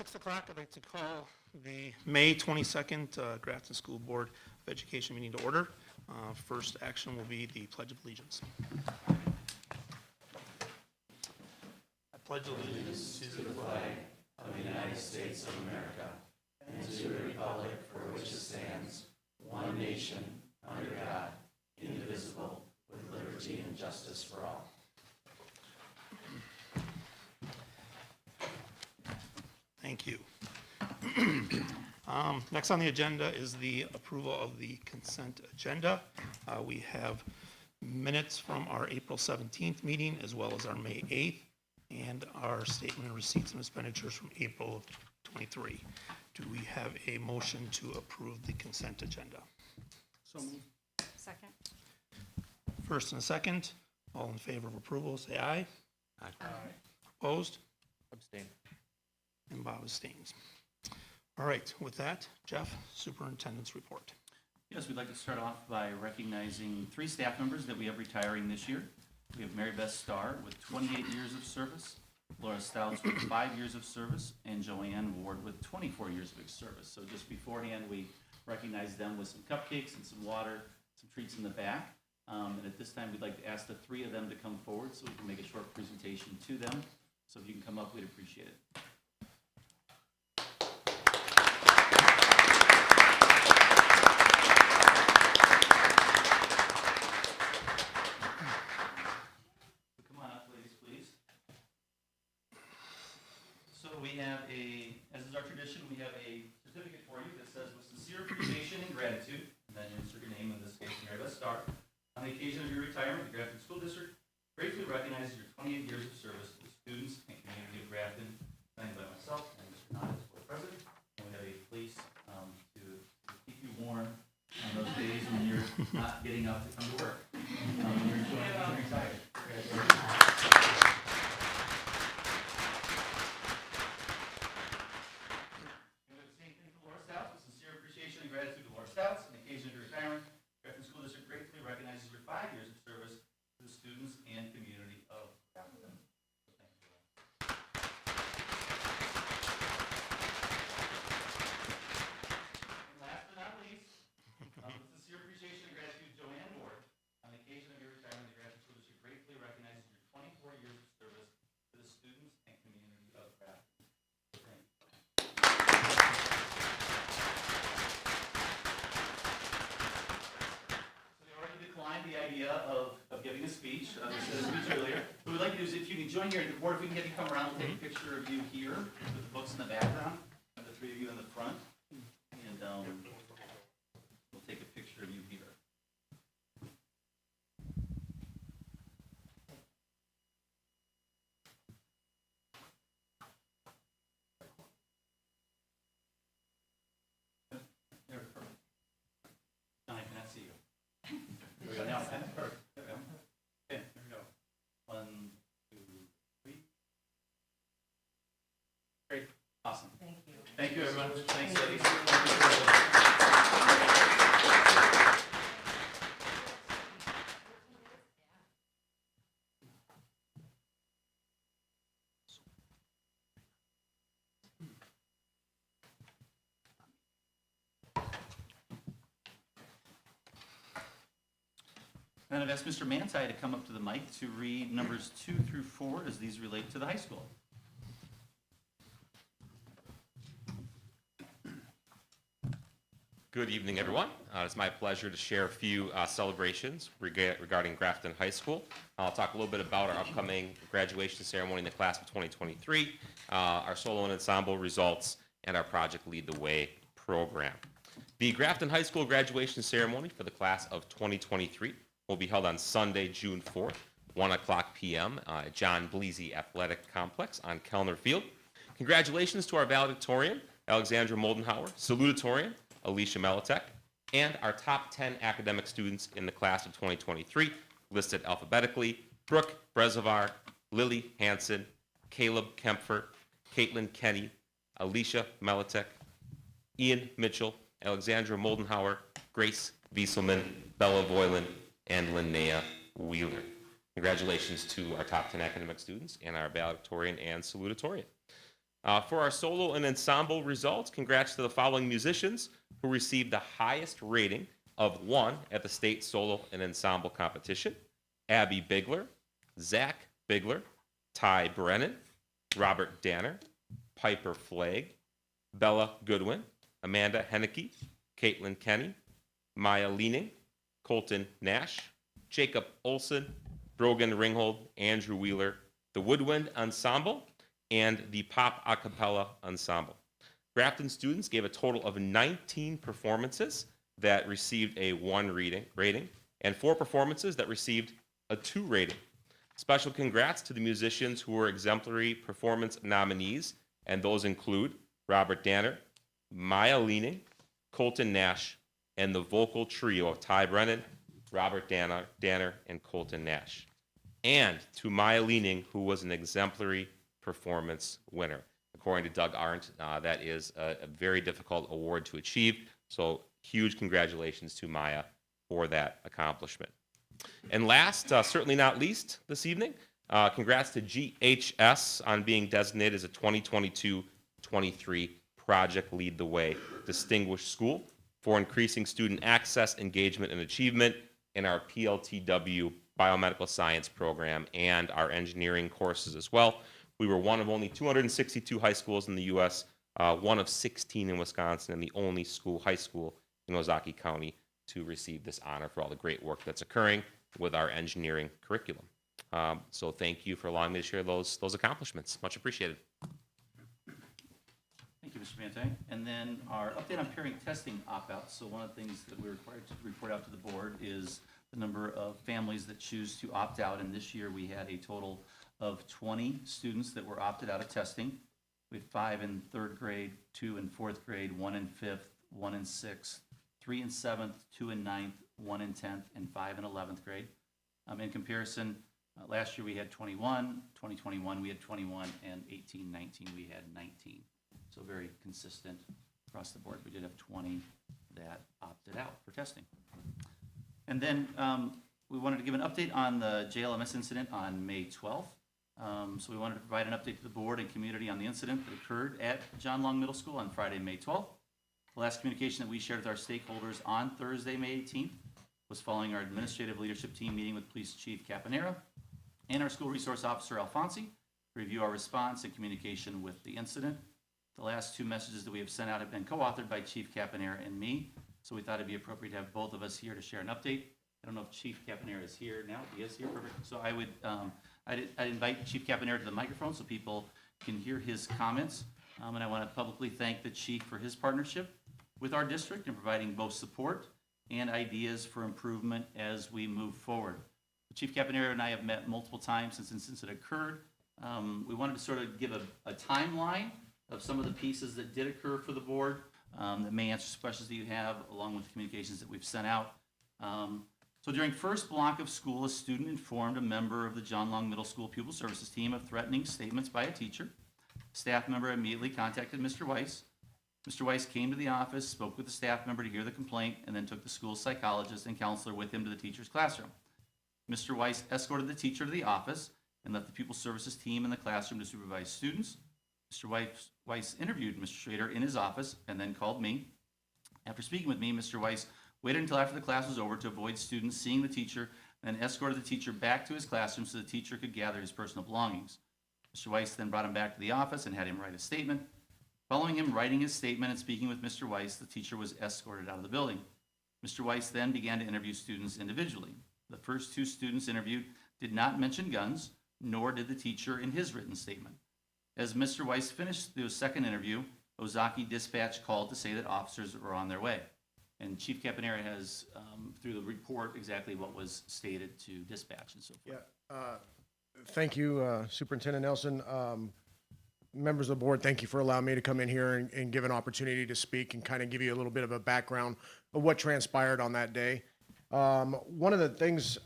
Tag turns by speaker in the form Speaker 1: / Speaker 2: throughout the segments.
Speaker 1: 6 o'clock, I'd like to call the May 22nd Grafton School Board of Education meeting to order. First action will be the Pledge of Allegiance. I pledge allegiance to the flag
Speaker 2: of the United States of America and to the republic for which it stands, one nation, under God, indivisible, with liberty and justice for all.
Speaker 1: Thank you. Next on the agenda is the approval of the consent agenda. We have minutes from our April 17th meeting as well as our May 8th and our statement of receipts and expenditures from April of 23. Do we have a motion to approve the consent agenda?
Speaker 3: So moved.
Speaker 4: Second.
Speaker 1: First and a second, all in favor of approval, say aye.
Speaker 3: Aye.
Speaker 1: Opposed?
Speaker 3: Abstain.
Speaker 1: And Bob abstains. All right, with that, Jeff, Superintendent's report.
Speaker 5: Yes, we'd like to start off by recognizing 3 staff members that we have retiring this year. We have Mary Beth Starr with 28 years of service, Laura Stouts with 5 years of service, and Joanne Ward with 24 years of service. So just beforehand, we recognize them with some cupcakes and some water, some treats in the back. And at this time, we'd like to ask the 3 of them to come forward so we can make a short presentation to them. So if you can come up, we'd appreciate it. We have as is our tradition, we have a certificate for you that says, with sincere appreciation and gratitude, and then you insert your name, in this case, Mary Beth Starr. On the occasion of your retirement, the Grafton School District gratefully recognizes your 28 years of service to the students and community of Grafton, signed by myself and Mr. Knott as board president. And we have a fleece to keep you warm on those days when you're not getting up to come to work. When you're enjoying being retired. Gratitude to Laura Stouts. On the occasion of your retirement, Grafton School District gratefully recognizes your 5 years of service to the students and community of Grafton. Thank you. And last but not least, with sincere appreciation and gratitude to Joanne Ward. On the occasion of your retirement, the Grafton School District gratefully recognizes your 24 years of service to the students and community of Grafton. Thank you. The idea of giving a speech. They said a speech earlier. What we'd like to do is, if you can join here at the board, if we can get you come around and take a picture of you here with the books in the background, and the 3 of you in the front, and we'll take a picture of you here. There, perfect. Now I cannot see you. There we go. Now, perfect. There we go. Okay, there we go. 1, 2, 3. Great. Awesome.
Speaker 4: Thank you.
Speaker 5: Thank you, everyone. Thanks, ladies. And I've asked Mr. Manti to come up to the mic to read numbers 2 through 4 as these relate to the high school.
Speaker 6: Good evening, everyone. It's my pleasure to share a few celebrations regarding Grafton High School. I'll talk a little bit about our upcoming graduation ceremony in the class of 2023, our solo and ensemble results, and our Project Lead the Way program. The Grafton High School graduation ceremony for the class of 2023 will be held on Sunday, June 4th, 1:00 p.m. At John Bleasy Athletic Complex on Kellner Field. Congratulations to our valedictorian, Alexandra Moldenhauer, salutatorian, Alicia Melitek, and our top 10 academic students in the class of 2023, listed alphabetically: Brooke Brezovar, Lily Hansen, Caleb Kempfer, Caitlin Kenny, Alicia Melitek, Ian Mitchell, Alexandra Moldenhauer, Grace Wieselman, Bella Voiland, and Linnea Wheeler. Congratulations to our top 10 academic students and our valedictorian and salutatorian. For our solo and ensemble results, congrats to the following musicians who received the highest rating of 1 at the state solo and ensemble competition: Abby Bigler, Zach Bigler, Ty Brennan, Robert Danner, Piper Flagg, Bella Goodwin, Amanda Henneke, Caitlin Kenny, Maya Leaning, Colton Nash, Jacob Olson, Brogan Ringhold, Andrew Wheeler, the Woodwind Ensemble, and the Pop A Cappella Ensemble. Grafton students gave a total of 19 performances that received a 1 rating, and 4 performances that received a 2 rating. Special congrats to the musicians who were exemplary performance nominees, and those include Robert Danner, Maya Leaning, Colton Nash, and the vocal trio of Ty Brennan, Robert Danner, and Colton Nash. And to Maya Leaning, who was an exemplary performance winner. According to Doug Arndt, that is a very difficult award to achieve, so huge congratulations to Maya for that accomplishment. And last, certainly not least this evening, congrats to GHS on being designated as a 2022-23 Project Lead the Way Distinguished School for increasing student access, engagement, and achievement in our PLTW biomedical science program and our engineering courses as well. We were one of only 262 high schools in the U.S., one of 16 in Wisconsin, and the only high school in Ozaukee County to receive this honor for all the great work that's occurring with our engineering curriculum. So thank you for allowing me to share those accomplishments. Much appreciated.
Speaker 5: Thank you, Mr. Mante. And then our update on pairing testing opt-outs. So one of the things that we're required to report out to the board is the number of families that choose to opt out. And this year we had a total of 20 students that were opted out of testing. We had 5 in 3rd grade, 2 in 4th grade, 1 in 5th, 1 in 6th, 3 in 7th, 2 in 9th, 1 in 10th, and 5 in 11th grade. In comparison, last year we had 21, 2021 we had 21, and 18-19 we had 19. So very consistent across the board. We did have 20 that opted out for testing. And then we wanted to give an update on the JLMS incident on May 12th. So we wanted to provide an update to the board and community on the incident that occurred at John Long Middle School on Friday, May 12th. The last communication that we shared with our stakeholders on Thursday, May 18th, was following our administrative leadership team meeting with Police Chief Caponera and our school resource officer, Alfonsi, to review our response and communication with the incident. The last 2 messages that we have sent out have been co-authored by Chief Caponera and me, so we thought it'd be appropriate to have both of us here to share an update. I don't know if Chief Caponera is here now. He is here, perfect. So I would, I'd invite Chief Caponera to the microphone so people can hear his comments. And I want to publicly thank the chief for his partnership with our district in providing both support and ideas for improvement as we move forward. Chief Caponera and I have met multiple times since this incident occurred. We wanted to sort of give a timeline of some of the pieces that did occur for the board that may answer some questions that you have, along with the communications that we've sent out. So during first block of school, a student informed a member of the John Long Middle School Pupil Services team of threatening statements by a teacher. A staff member immediately contacted Mr. Weiss. Mr. Weiss came to the office, spoke with the staff member to hear the complaint, and then took the school psychologist and counselor with him to the teacher's classroom. Mr. Weiss escorted the teacher to the office and left the Pupil Services team in the classroom to supervise students. Mr. Weiss interviewed Mr. Schrader in his office and then called me. After speaking with me, Mr. Weiss waited until after the class was over to avoid students seeing the teacher, and then escorted the teacher back to his classroom so the teacher could gather his personal belongings. Mr. Weiss then brought him back to the office and had him write a statement. Following him writing his statement and speaking with Mr. Weiss, the teacher was escorted out of the building. Mr. Weiss then began to interview students individually. The first 2 students interviewed did not mention guns, nor did the teacher in his written statement. As Mr. Weiss finished the second interview, Ozaukee dispatch called to say that officers were on their way. And Chief Caponera has, through the report, exactly what was stated to dispatch and so forth.
Speaker 4: Yeah, thank you, Superintendent Nelson. Members of the board, thank you for allowing me to come in here and give an opportunity to speak and kind of give you a little bit of a background of what transpired on that day. One of the things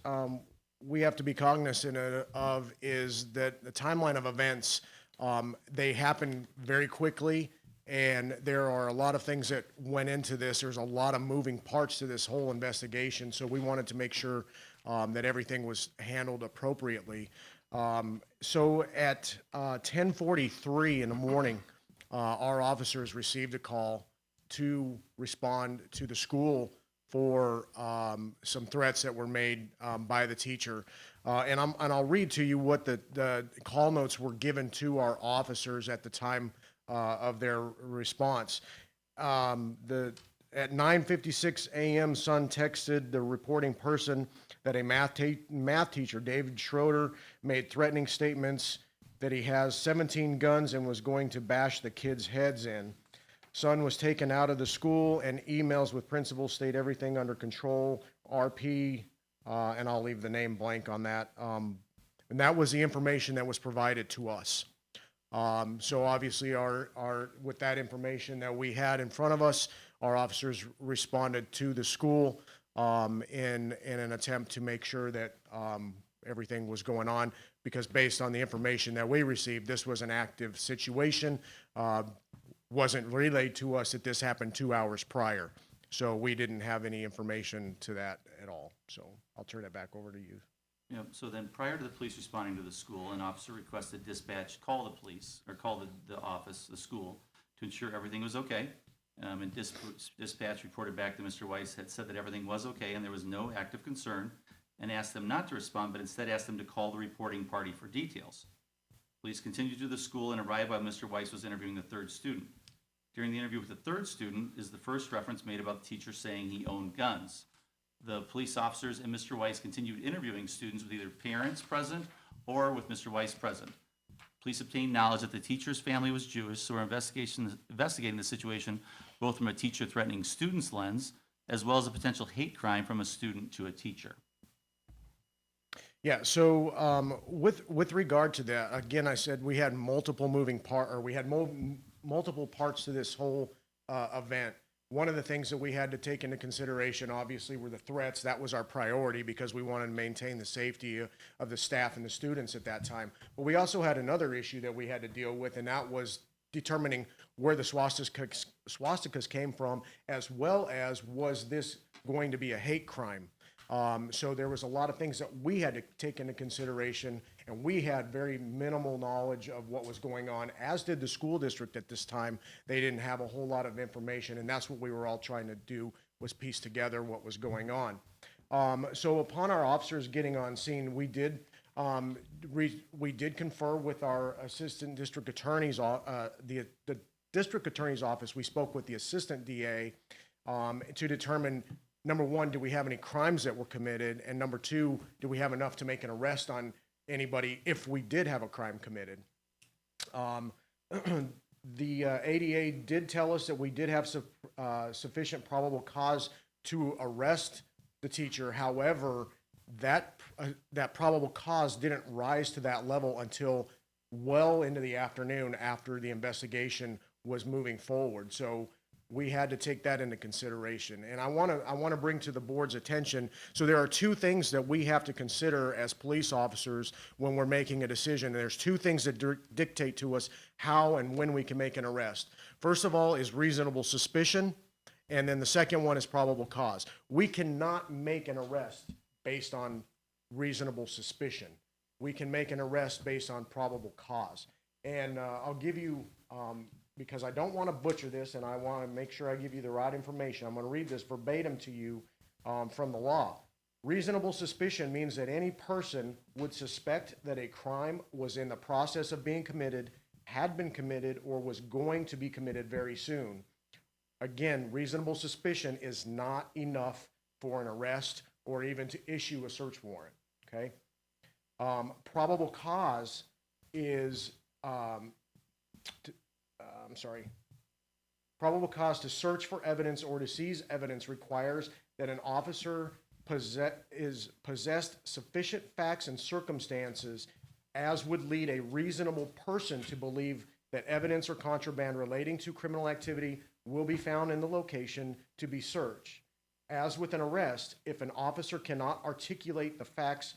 Speaker 4: we have to be cognizant of is that the timeline of events, they happen very quickly, and there are a lot of things that went into this. There's a lot of moving parts to this whole investigation, so we wanted to make sure that everything was handled appropriately. So at 10:43 in the morning our officers received a call to respond to the school for some threats that were made by the teacher. And I'll read to you what the call notes were given to our officers at the time of their response. At 9:56 a.m., Sun texted the reporting person that a math teacher, David Schroeder, made threatening statements that he has 17 guns and was going to bash the kids' heads in. Son was taken out of the school, and emails with principals state everything under control. RP, and I'll leave the name blank on that. And that was the information that was provided to us. So obviously, with that information that we had in front of us, our officers responded to the school in an attempt to make sure that everything was going on, because based on the information that we received, this was an active situation. Wasn't relayed to us that this happened 2 hours prior. So we didn't have any information to that at all. So I'll turn it back over to you.
Speaker 5: Yeah, so then prior to the police responding to the school, an officer requested dispatch call the police, or call the office, the school, to ensure everything was okay. And dispatch reported back that Mr. Weiss had said that everything was okay and there was no active concern, and asked them not to respond, but instead asked them to call the reporting party for details. Police continued to the school and arrived while Mr. Weiss was interviewing the third student. During the interview with the third student is the first reference made about the teacher saying he owned guns. The police officers and Mr. Weiss continued interviewing students with either parents present or with Mr. Weiss present. Police obtained knowledge that the teacher's family was Jewish, so we're investigating the situation both from a teacher threatening students' lens, as well as a potential hate crime from a student to a teacher.
Speaker 4: Yeah, so with regard to that, again, I said we had multiple multiple parts to this whole event. One of the things that we had to take into consideration, obviously, were the threats. That was our priority because we wanted to maintain the safety of the staff and the students at that time. But we also had another issue that we had to deal with, and that was determining where the swastikas came from, as well as was this going to be a hate crime. So there was a lot of things that we had to take into consideration, and we had very minimal knowledge of what was going on, as did the school district at this time. They didn't have a whole lot of information, and that's what we were all trying to do, was piece together what was going on. So upon our officers getting on scene, we did confer with our assistant district attorney's, the district attorney's office. We spoke with the assistant DA to determine, number one, do we have any crimes that were committed? And number two, do we have enough to make an arrest on anybody if we did have a crime committed? The ADA did tell us that we did have sufficient probable cause to arrest the teacher. However, that probable cause didn't rise to that level until well into the afternoon after the investigation was moving forward. So we had to take that into consideration. And I want to bring to the board's attention, so there are two things that we have to consider as police officers when we're making a decision. There's two things that dictate to us how and when we can make an arrest. First of all is reasonable suspicion, and then the second one is probable cause. We cannot make an arrest based on reasonable suspicion. We can make an arrest based on probable cause. And I'll give you, because I don't want to butcher this and I want to make sure I give you the right information, I'm going to read this verbatim to you from the law. Reasonable suspicion means that any person would suspect that a crime was in the process of being committed, had been committed, or was going to be committed very soon. Again, reasonable suspicion is not enough for an arrest or even to issue a search warrant, okay? Probable cause is, probable cause to search for evidence or to seize evidence requires that an officer possessed sufficient facts and circumstances as would lead a reasonable person to believe that evidence or contraband relating to criminal activity will be found in the location to be searched. As with an arrest, if an officer cannot articulate the facts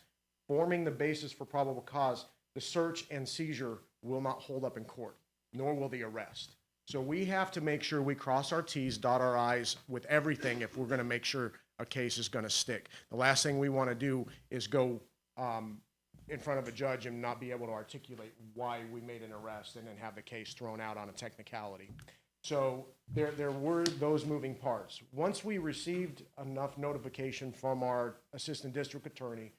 Speaker 4: forming the basis for probable cause, the search and seizure will not hold up in court, nor will the arrest. So we have to make sure we cross our T's, dot our I's with everything if we're going to make sure a case is going to stick. The last thing we want to do is go in front of a judge and not be able to articulate why we made an arrest and then have the case thrown out on a technicality. So there were those moving parts. Once we received enough notification from our assistant district attorney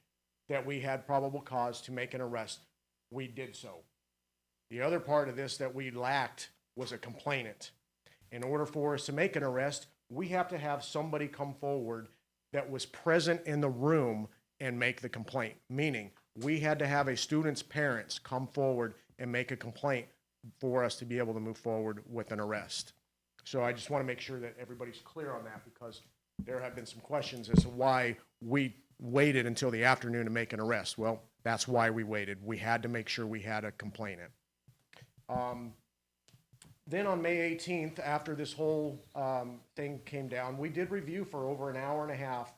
Speaker 4: that we had probable cause to make an arrest, we did so. The other part of this that we lacked was a complainant. In order for us to make an arrest, we have to have somebody come forward that was present in the room and make the complaint, meaning we had to have a student's parents come forward and make a complaint for us to be able to move forward with an arrest. So I just want to make sure that everybody's clear on that, because there have been some questions as to why we waited until the afternoon to make an arrest. Well, that's why we waited. We had to make sure we had a complainant. Then on May 18th, after this whole thing came down, we did review for over an hour and a half.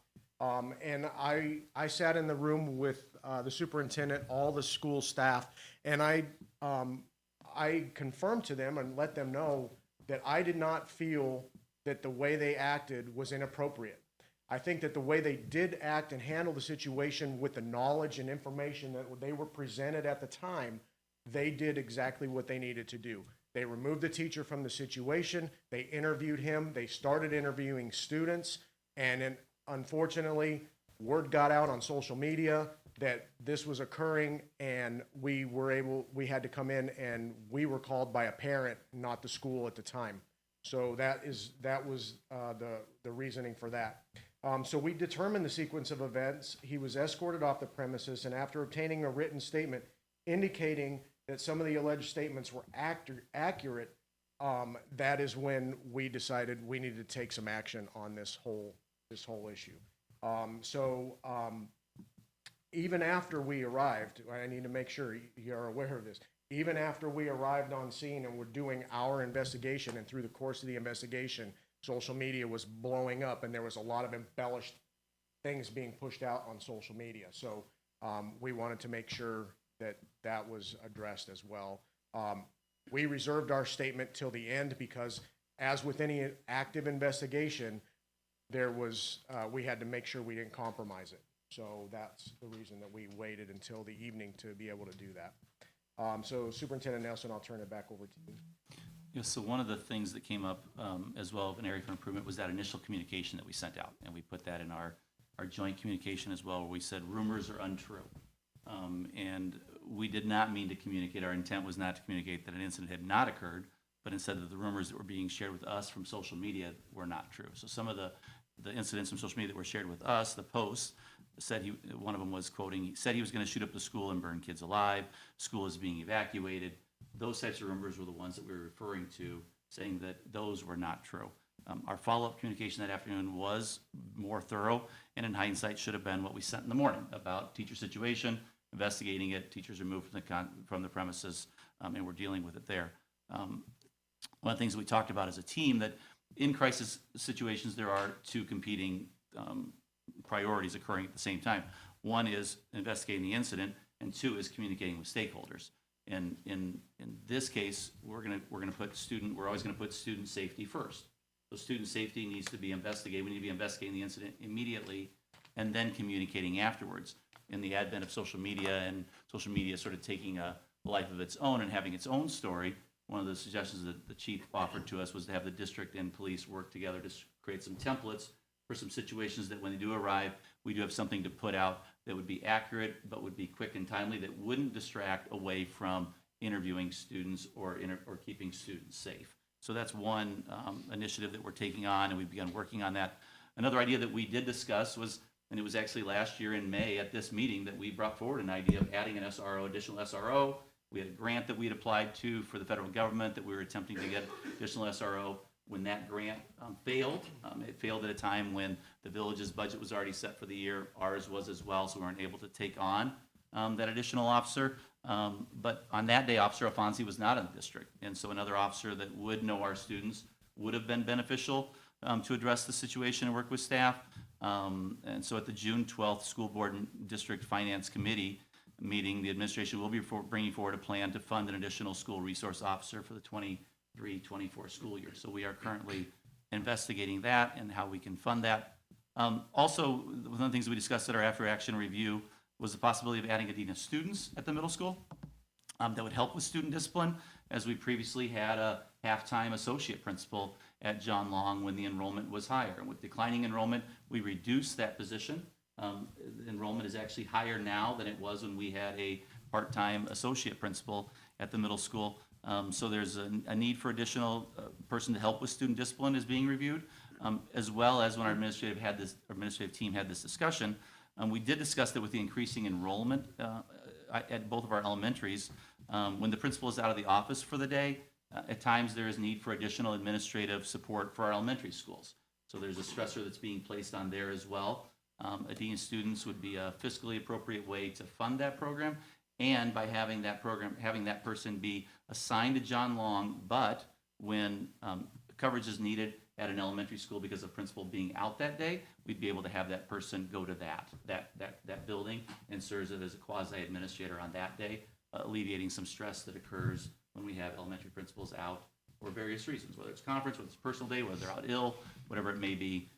Speaker 4: And I sat in the room with the superintendent, all the school staff, and I confirmed to them and let them know that I did not feel that the way they acted was inappropriate. I think that the way they did act and handle the situation with the knowledge and information that they were presented at the time, they did exactly what they needed to do. They removed the teacher from the situation, they interviewed him, they started interviewing students, and then unfortunately, word got out on social media that this was occurring, and we had to come in, and we were called by a parent, not the school at the time. So that was the reasoning for that. So we determined the sequence of events. He was escorted off the premises, and after obtaining a written statement indicating that some of the alleged statements were accurate, that is when we decided we needed to take some action on this whole issue. Even after we arrived, I need to make sure you're aware of this, even after we arrived on scene and were doing our investigation, and through the course of the investigation, social media was blowing up and there was a lot of embellished things being pushed out on social media. So we wanted to make sure that that was addressed as well. We reserved our statement till the end because, as with any active investigation, we had to make sure we didn't compromise it. So that's the reason that we waited until the evening to be able to do that. So Superintendent Nelson, I'll turn it back over to you.
Speaker 5: Yeah, so one of the things that came up as well of an area for improvement was that initial communication that we sent out. And we put that in our joint communication as well, where we said rumors are untrue. And we did not mean to communicate, our intent was not to communicate that an incident had not occurred, but instead that the rumors that were being shared with us from social media were not true. So some of the incidents from social media that were shared with us, the posts, said one of them was quoting, he said he was going to shoot up the school and burn kids alive, school is being evacuated. Those types of rumors were the ones that we were referring to, saying that those were not true. Our follow-up communication that afternoon was more thorough, and in hindsight should have been what we sent in the morning about teacher situation, investigating it, teachers removed from the premises, and we're dealing with it there. One of the things that we talked about as a team, that in crisis situations there are two competing priorities occurring at the same time. One is investigating the incident, and two is communicating with stakeholders. And in this case, we're always gonna put student safety first. So student safety needs to be investigated. We need to be investigating the incident immediately and then communicating afterwards. In the advent of social media and social media sort of taking a life of its own and having its own story, one of the suggestions that the chief offered to us was to have the district and police work together to create some templates for some situations that when they do arrive, we do have something to put out that would be accurate but would be quick and timely, that wouldn't distract away from interviewing students or keeping students safe. So that's one initiative that we're taking on, and we've begun working on that. Another idea that we did discuss was, and it was actually last year in May at this meeting that we brought forward an idea of adding an SRO, additional SRO. We had a grant that we had applied to for the federal government that we were attempting to get additional SRO. When that grant failed, it failed at a time when the village's budget was already set for the year. Ours was as well, so we weren't able to take on that additional officer. But on that day, Officer Alfonsi was not in the district. And so another officer that would know our students would have been beneficial to address the situation and work with staff. And so at the June 12th School Board and District Finance Committee meeting, the administration will be bringing forward a plan to fund an additional school resource officer for the 23-24 school year. So we are currently investigating that and how we can fund that. Also, one of the things we discussed at our after action review was the possibility of adding a dean of students at the middle school that would help with student discipline, as we previously had a half-time associate principal at John Long when the enrollment was higher. And with declining enrollment, we reduced that position. Enrollment is actually higher now than it was when we had a part-time associate principal at the middle school. So there's a need for additional person to help with student discipline is being reviewed, as well as when our administrative team had this discussion. We did discuss that with the increasing enrollment at both of our elementaries. When the principal is out of the office for the day, at times there is need for additional administrative support for our elementary schools. So there's a stressor that's being placed on there as well. A dean of students would be a fiscally appropriate way to fund that program, and by having that person be assigned to John Long, but when coverage is needed at an elementary school because of principal being out that day, we'd be able to have that person go to that building and serve as a quasi-administrator on that day, alleviating some stress that occurs when we have elementary principals out for various reasons, whether it's conference, whether it's personal day, whether they're out ill, whatever it may be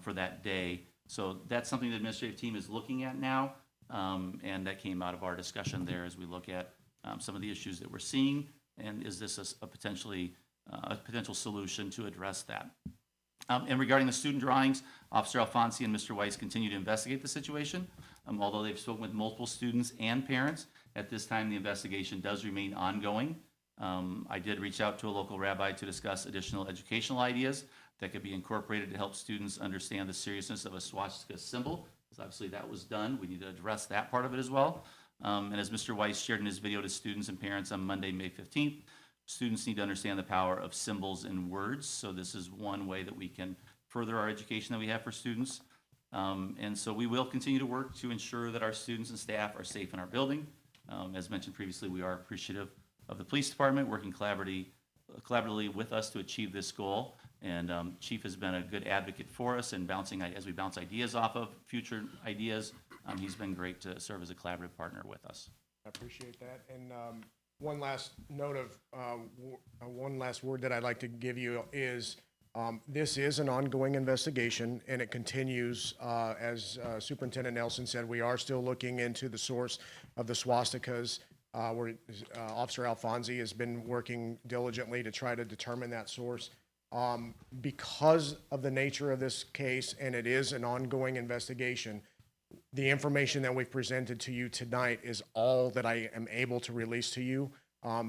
Speaker 5: for that day. So that's something the administrative team is looking at now, and that came out of our discussion there as we look at some of the issues that we're seeing, and is this a potential solution to address that. And regarding the student drawings, Officer Alfonsi and Mr. Weiss continue to investigate the situation. Although they've spoken with multiple students and parents, at this time the investigation does remain ongoing. I did reach out to a local rabbi to discuss additional educational ideas that could be incorporated to help students understand the seriousness of a swastika symbol, because obviously that was done. We need to address that part of it as well. And as Mr. Weiss shared in his video to students and parents on Monday, May 15th, students need to understand the power of symbols and words. So this is one way that we can further our education that we have for students. And so we will continue to work to ensure that our students and staff are safe in our building. As mentioned previously, we are appreciative of the police department working collaboratively with us to achieve this goal. And Chief has been a good advocate for us, and as we bounce ideas off of future ideas, he's been great to serve as a collaborative partner with us.
Speaker 4: I appreciate that. And one last note of, one last word that I'd like to give you is, this is an ongoing investigation, and it continues. As Superintendent Nelson said, we are still looking into the source of the swastikas. Where Officer Alfonsi has been working diligently to try to determine that source. Because of the nature of this case, and it is an ongoing investigation, the information that we've presented to you tonight is all that I am able to release to you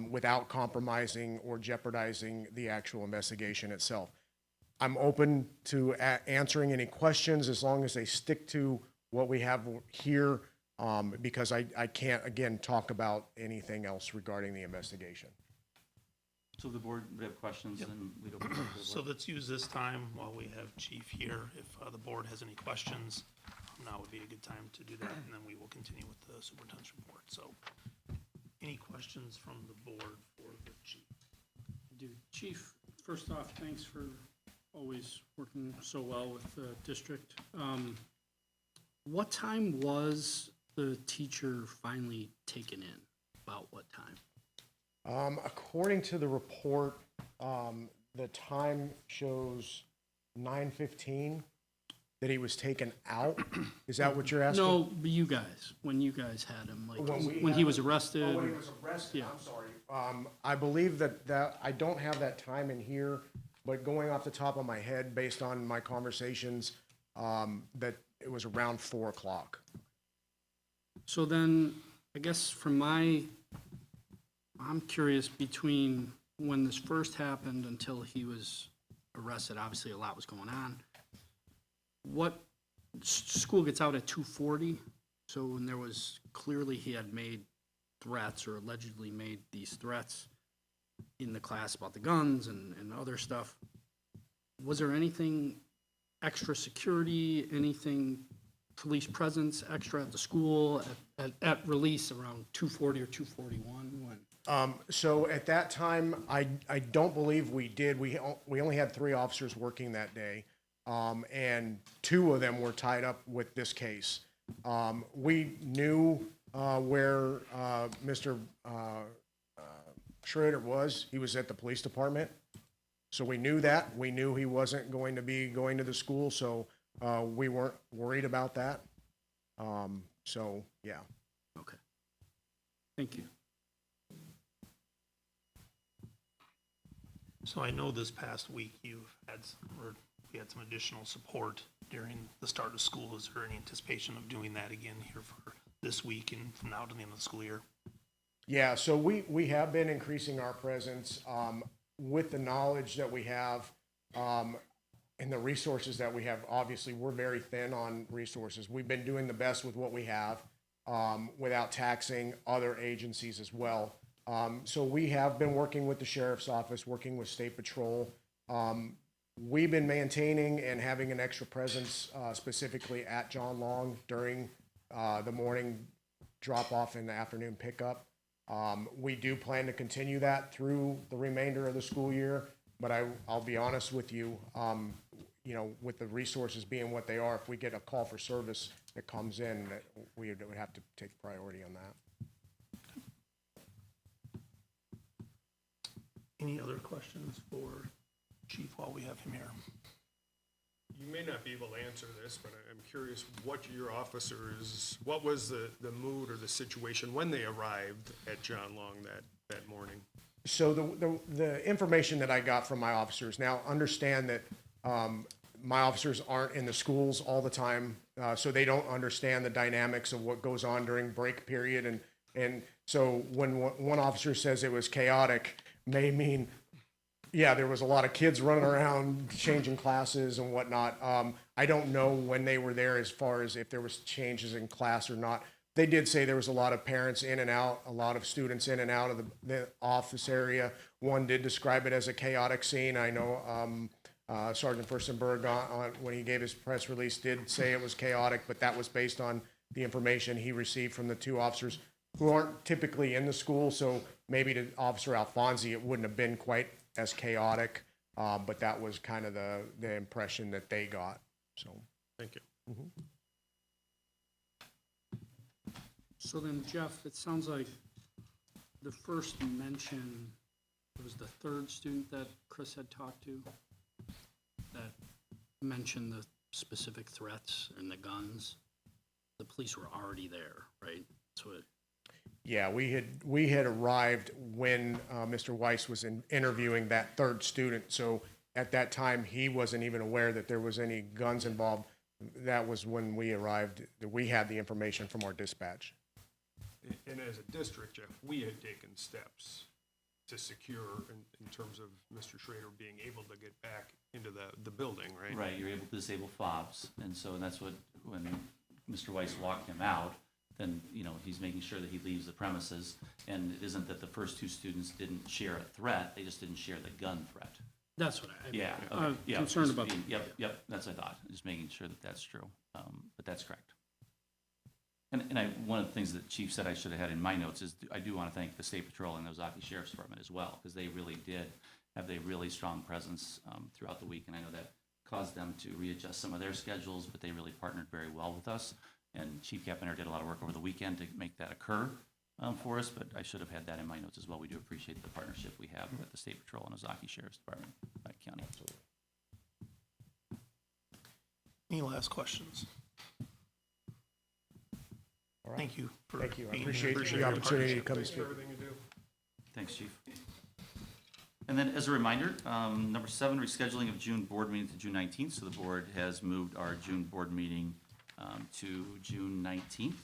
Speaker 4: without compromising or jeopardizing the actual investigation itself. I'm open to answering any questions as long as they stick to what we have here, because I can't, again, talk about anything else regarding the investigation.
Speaker 5: So if the board would have questions, then we'd open it up to the
Speaker 1: So
Speaker 5: board.
Speaker 1: let's use this time while we have Chief here. If the board has any questions, now would be a good time to do that, and then we will continue with the superintendent's report. So any questions from the board for the chief?
Speaker 7: Dude, Chief, first off, thanks for always working so well with the district. What time was the teacher finally taken in? About what time?
Speaker 4: According to the report, the time shows 9:15 that he was taken out. Is that what you're asking?
Speaker 7: No, but you guys, when you guys had him, like,
Speaker 4: we
Speaker 7: when he
Speaker 4: had
Speaker 7: was
Speaker 4: him-
Speaker 7: arrested?
Speaker 4: Oh, when he was arrested,
Speaker 7: Yeah.
Speaker 4: I'm sorry. I believe that I don't have that time in here, but going off the top of my head, based on my conversations, that it was around 4 o'clock.
Speaker 7: So then, I guess I'm curious between when this first happened until he was arrested, obviously a lot was going on. School gets out at 2:40, so when there was, clearly he had made threats or allegedly made these threats in the class about the guns and other stuff. Was there anything extra security, anything police presence extra at the school at release around 2:40 or 2:41 when?
Speaker 4: So at that time, I don't believe we did. We only had 3 officers working that day, and 2 of them were tied up with this case. We knew where Mr. Schroeder was. He was at the police department. So we knew that. We knew he wasn't going to be going to the school, so we weren't worried about that. So, yeah.
Speaker 7: Okay. Thank you.
Speaker 1: So I know this past week you've had, we had some additional support during the start of school. Is there any anticipation of doing that again here for this week and from now to the end of the school year?
Speaker 4: Yeah, so we have been increasing our presence with the knowledge that we have and the resources that we have. Obviously, we're very thin on resources. We've been doing the best with what we have without taxing other agencies as well. So we have been working with the sheriff's office, working with State Patrol. We've been maintaining and having an extra presence specifically at John Long during the morning drop-off and the afternoon pickup. We do plan to continue that through the remainder of the school year, but I'll be honest with you, you know, with the resources being what they are, if we get a call for service that comes in, that we would have to take priority on that.
Speaker 1: Any other questions for Chief while we have him here?
Speaker 8: You may not be able to answer this, but I'm curious what your officers, what was the mood or the situation when they arrived at John Long that morning?
Speaker 4: So the information that I got from my officers, now understand that my officers aren't in the schools all the time, so they don't understand the dynamics of what goes on during break period. And so when one officer says it was chaotic, may mean, yeah, there was a lot of kids running around, changing classes and whatnot. I don't know when they were there as far as if there was changes in class or not. They did say there was a lot of parents in and out, a lot of students in and out of the office area. One did describe it as a chaotic scene. I know Sergeant Furstenberg, when he gave his press release, did say it was chaotic, but that was based on the information he received from the two officers who aren't typically in the school. So maybe to Officer Alfonsi, it wouldn't have been quite as chaotic, but that was kind of the impression that they got. So,
Speaker 8: Thank you.
Speaker 7: So then, Jeff, it sounds like the first mention, it was the third student that Chris had talked to that mentioned the specific threats and the guns. The police were already there, right? That's what.
Speaker 4: yeah, we had arrived when Mr. Weiss was interviewing that third student. So at that time, he wasn't even aware that there was any guns involved. That was when we arrived. We had the information from our dispatch.
Speaker 8: And as a district, Jeff, we had taken steps to secure in terms of Mr. Schrader being able to get back into the building, right?
Speaker 2: Right, you're able to disable fobs, and so that's what, when Mr. Weiss walked him out, then, you know, he's making sure that he leaves the premises, and it isn't that the first two students didn't share a threat, they just didn't share the gun threat.
Speaker 7: That's what I.
Speaker 2: Yeah. Okay, yeah,
Speaker 7: Concerned
Speaker 2: just
Speaker 7: about.
Speaker 2: being- Yep, that's what I thought, just making sure that that's true, but that's correct. And one of the things that Chief said I should have had in my notes is I do want to thank the State Patrol and the Ozaki Sheriff's Department as well, because they really did have a really strong presence throughout the week, and I know that caused them to readjust some of their schedules, but they really partnered very well with us. And Chief Kapaner did a lot of work over the weekend to make that occur for us, but I should have had that in my notes as well. We do appreciate the partnership we have with the State Patrol and Ozaki Sheriff's Department, County.
Speaker 1: Any last questions?
Speaker 4: All right.
Speaker 1: Thank you.
Speaker 4: Thank you. I
Speaker 1: being
Speaker 4: appreciate
Speaker 1: here.
Speaker 4: the opportunity to come and
Speaker 8: Thanks
Speaker 4: speak.
Speaker 8: for everything you do.
Speaker 2: Thanks, Chief. And then as a reminder, number 7, rescheduling of June board meeting to June 19th. So the board has moved our June board meeting to June 19th.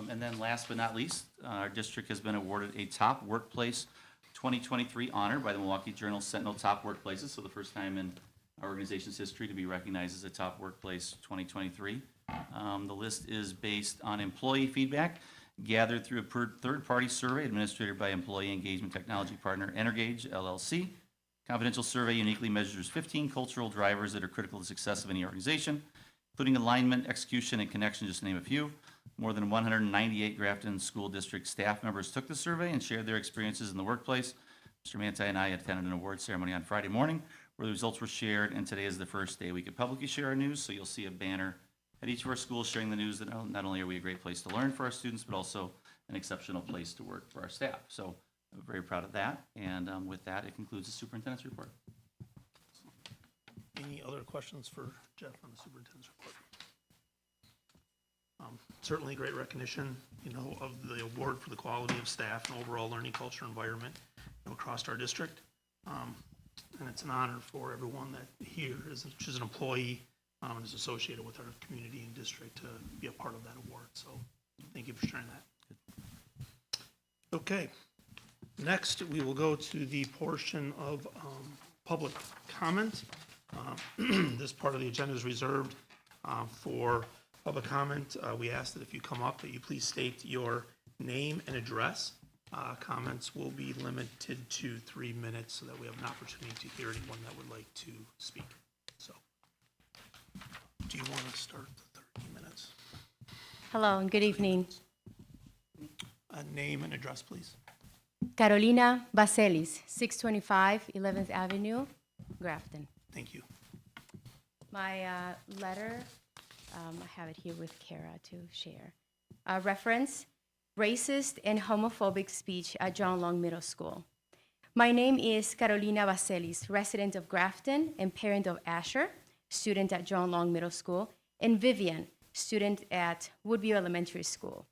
Speaker 2: And then last but not least, our district has been awarded a Top Workplace 2023 honor by the Milwaukee Journal Sentinel Top Workplaces. So the first time in our organization's history to be recognized as a Top Workplace 2023. The list is based on employee feedback gathered through a third-party survey administered by employee engagement technology partner Energage LLC. Confidential survey uniquely measures 15 cultural drivers that are critical to the success of any organization, including alignment, execution, and connection, just to name a few. More than 198 Grafton School District staff members took the survey and shared their experiences in the workplace. Mr. Manti and I attended an award ceremony on Friday morning where the results were shared, and today is the first day we could publicly share our news, so you'll see a banner at each of our schools sharing the news that not only are we a great place to learn for our students, but also an exceptional place to work for our staff. So I'm very proud of that, and with that, it concludes the superintendent's report.
Speaker 1: Any other questions for Jeff on the superintendent's report? Certainly great recognition, of the award for the quality of staff and overall learning culture environment, across our district. And it's an honor for everyone that here is, which is an employee, and is associated with our community and district to be a part of that award. So thank you for sharing that. Okay. Next, we will go to the portion of public comment. This part of the agenda is reserved for public comment. We ask that if you come up, that you please state your name and address. Comments will be limited to 3 minutes so that we have an opportunity to hear anyone that would like to speak. So, do you want to start the 30 minutes?
Speaker 9: Hello and good evening.
Speaker 1: Name and address, please.
Speaker 9: Carolina Baselis, 625 11th Avenue, Grafton.
Speaker 1: Thank you.
Speaker 9: My letter, I have it here with Kara to share. Reference, racist and homophobic speech at John Long Middle School. My name is Carolina Baselis, resident of Grafton and parent of Asher, student at John Long Middle School, and Vivian, student at Woodview Elementary School.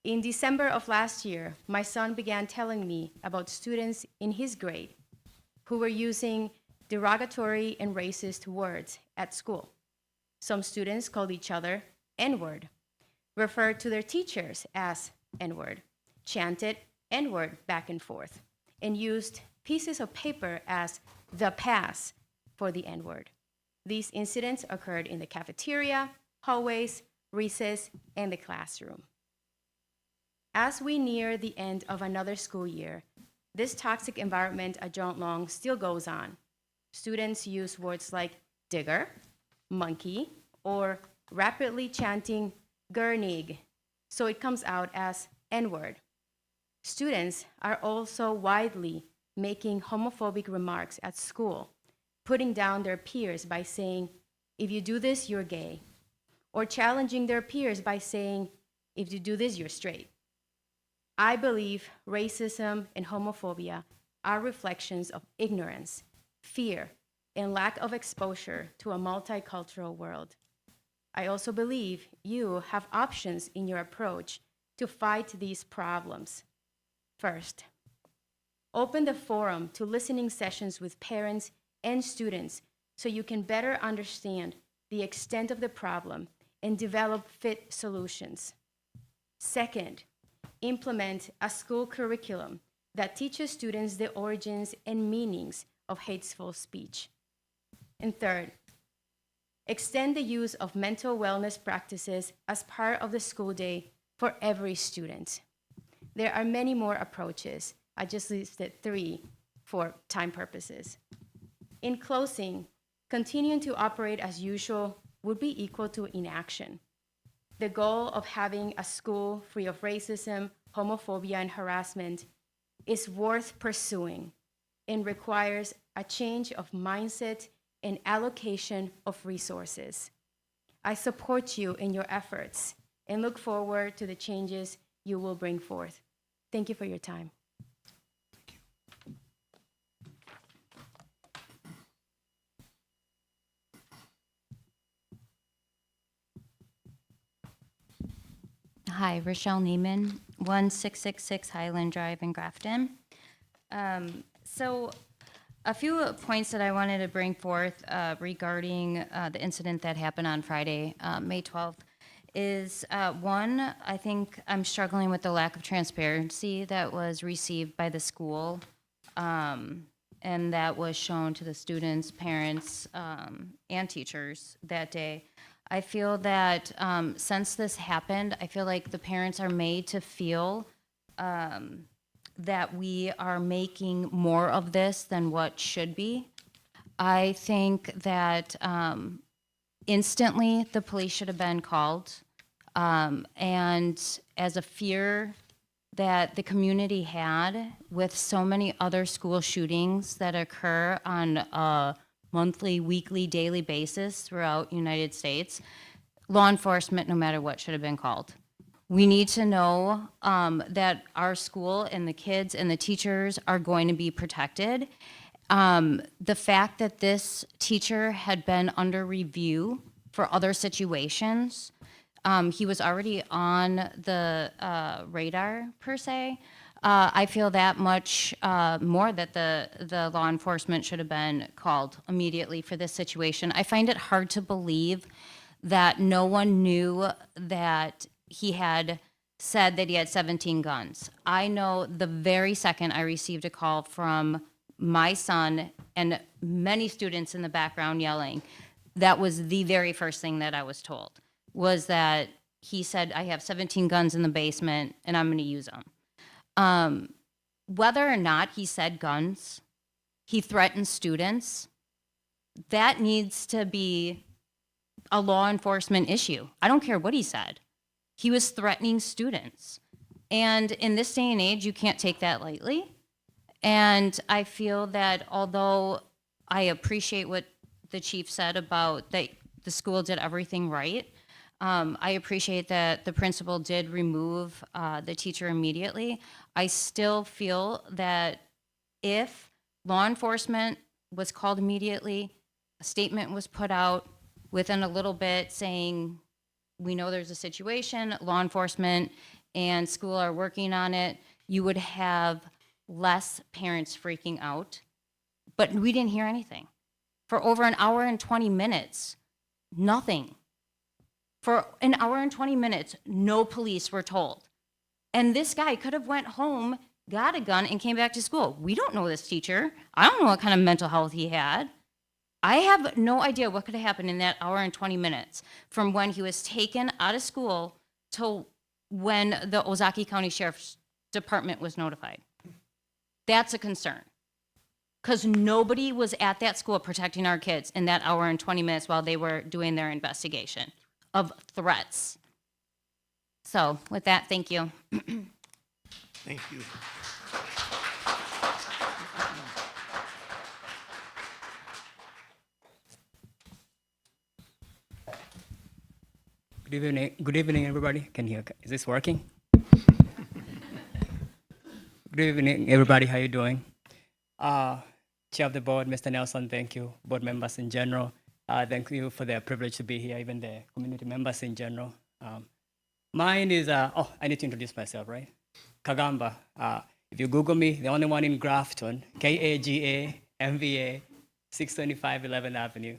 Speaker 9: In December of last year, my son began telling me about students in his grade who were using derogatory and racist words at school. Some students called each other N-word, referred to their teachers as N-word, chanted N-word back and forth, and used pieces of paper as the pass for the N-word. These incidents occurred in the cafeteria, hallways, recess, and the classroom. As we near the end of another school year, this toxic environment at John Long still goes on. Students use words like digger, monkey, or rapidly chanting Gurnig, so it comes out as N-word. Students are also widely making homophobic remarks at school, putting down their peers by saying, if you do this, you're gay, or challenging their peers by saying, if you do this, you're straight. I believe racism and homophobia are reflections of ignorance, fear, and lack of exposure to a multicultural world. I also believe you have options in your approach to fight these problems. First, open the forum to listening sessions with parents and students so you can better understand the extent of the problem and develop fit solutions. Second, implement a school curriculum that teaches students the origins and meanings of hateful speech. And third, extend the use of mental wellness practices as part of the school day for every student. There are many more approaches. I just listed 3 for time purposes. In closing, continuing to operate as usual would be equal to inaction. The goal of having a school free of racism, homophobia, and harassment is worth pursuing and requires a change of mindset and allocation of resources. I support you in your efforts and look forward to the changes you will bring forth. Thank you for your time.
Speaker 10: Hi, Rochelle Neiman, 1666 Highland Drive in Grafton. So a few points that I wanted to bring forth regarding the incident that happened on Friday, May 12th, is one, I think I'm struggling with the lack of transparency that was received by the school, and that was shown to the students, parents, and teachers that day. I feel that since this happened, I feel like the parents are made to feel that we are making more of this than what should be. I think that instantly the police should have been called. And as a fear that the community had with so many other school shootings that occur on a monthly, weekly, daily basis throughout United States, law enforcement, no matter what, should have been called. We need to know that our school and the kids and the teachers are going to be protected. The fact that this teacher had been under review for other situations he was already on the radar, per se. I feel that much more that the law enforcement should have been called immediately for this situation. I find it hard to believe that no one knew that he had said that he had 17 guns. I know the very second I received a call from my son and many students in the background yelling, that was the very first thing that I was told, was that he said, I have 17 guns in the basement and I'm going to use them. Whether or not he said guns, he threatened students, that needs to be a law enforcement issue. I don't care what he said. He was threatening students. And in this day and age, you can't take that lightly. And I feel that although I appreciate what the chief said about that the school did everything right, I appreciate that the principal did remove the teacher immediately. I still feel that if law enforcement was called immediately, a statement was put out within a little bit saying, we know there's a situation, law enforcement and school are working on it, you would have less parents freaking out. But we didn't hear anything. For over an hour and 20 minutes, nothing. For an hour and 20 minutes, no police were told. And this guy could have went home, got a gun, and came back to school. We don't know this teacher. I don't know what kind of mental health he had. I have no idea what could have happened in that hour and 20 minutes from when he was taken out of school till when the Ozaki County Sheriff's Department was notified. That's a concern. Because nobody was at that school protecting our kids in that hour and 20 minutes while they were doing their investigation of threats. So with that, thank you.
Speaker 1: Thank you.
Speaker 11: Good evening, everybody. Can you? Is this working? Good evening, everybody. How you doing? Chair of the board, Mr. Nelson. Thank you. Board members in general. Thank you for the privilege to be here. Even the community members in general. Mine is. I need to introduce myself, right? Kagamba. If you Google me, the only one in Grafton. KAGA-MVA, 625 11th Avenue.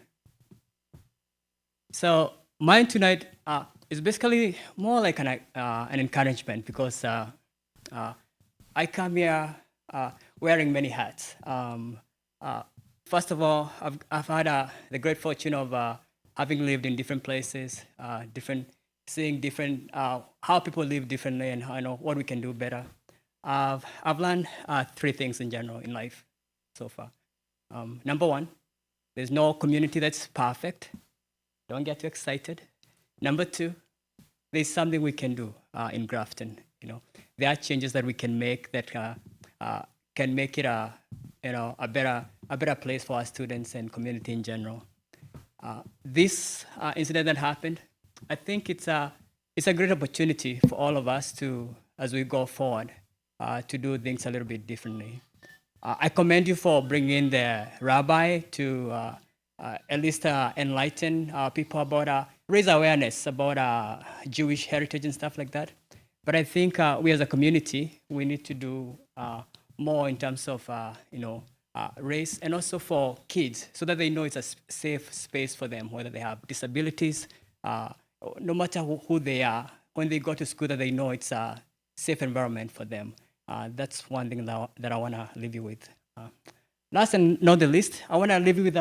Speaker 11: So mine tonight is basically more like an encouragement because I come here wearing many hats. First of all, I've had the great fortune of having lived in different places, seeing different how people live differently, and I know what we can do better. I've learned three things in general in life so far. Number one, there's no community that's perfect. Don't get too excited. Number two, there's something we can do in Grafton. You know, there are changes that we can make that can make it a better place for our students and community in general. This incident that happened, I think it's a great opportunity for all of us to, as we go forward, to do things a little bit differently. I commend you for bringing the rabbi to at least enlighten people about, raise awareness about Jewish heritage and stuff like that. But I think we as a community, we need to do more in terms of, race, and also for kids, so that they know it's a safe space for them, whether they have disabilities, no matter who they are, when they go to school, that they know it's a safe environment for them. That's one thing that I want to leave you with. Last and not the least, I want to leave you with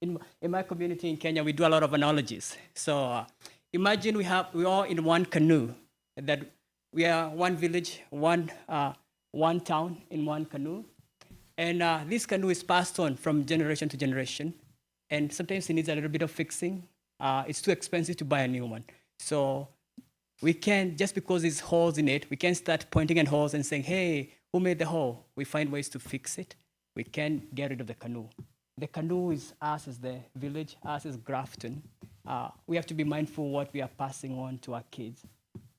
Speaker 11: in my community in Kenya, we do a lot of analogies. So imagine we're all in one canoe, that we are one village, one town in one canoe. And this canoe is passed on from generation to generation. And sometimes it needs a little bit of fixing. It's too expensive to buy a new one. So we can't, just because there's holes in it, we can't start pointing at holes and saying, hey, who made the hole? We find ways to fix it. We can't get rid of the canoe. The canoe is us as the village, us as Grafton. We have to be mindful what we are passing on to our kids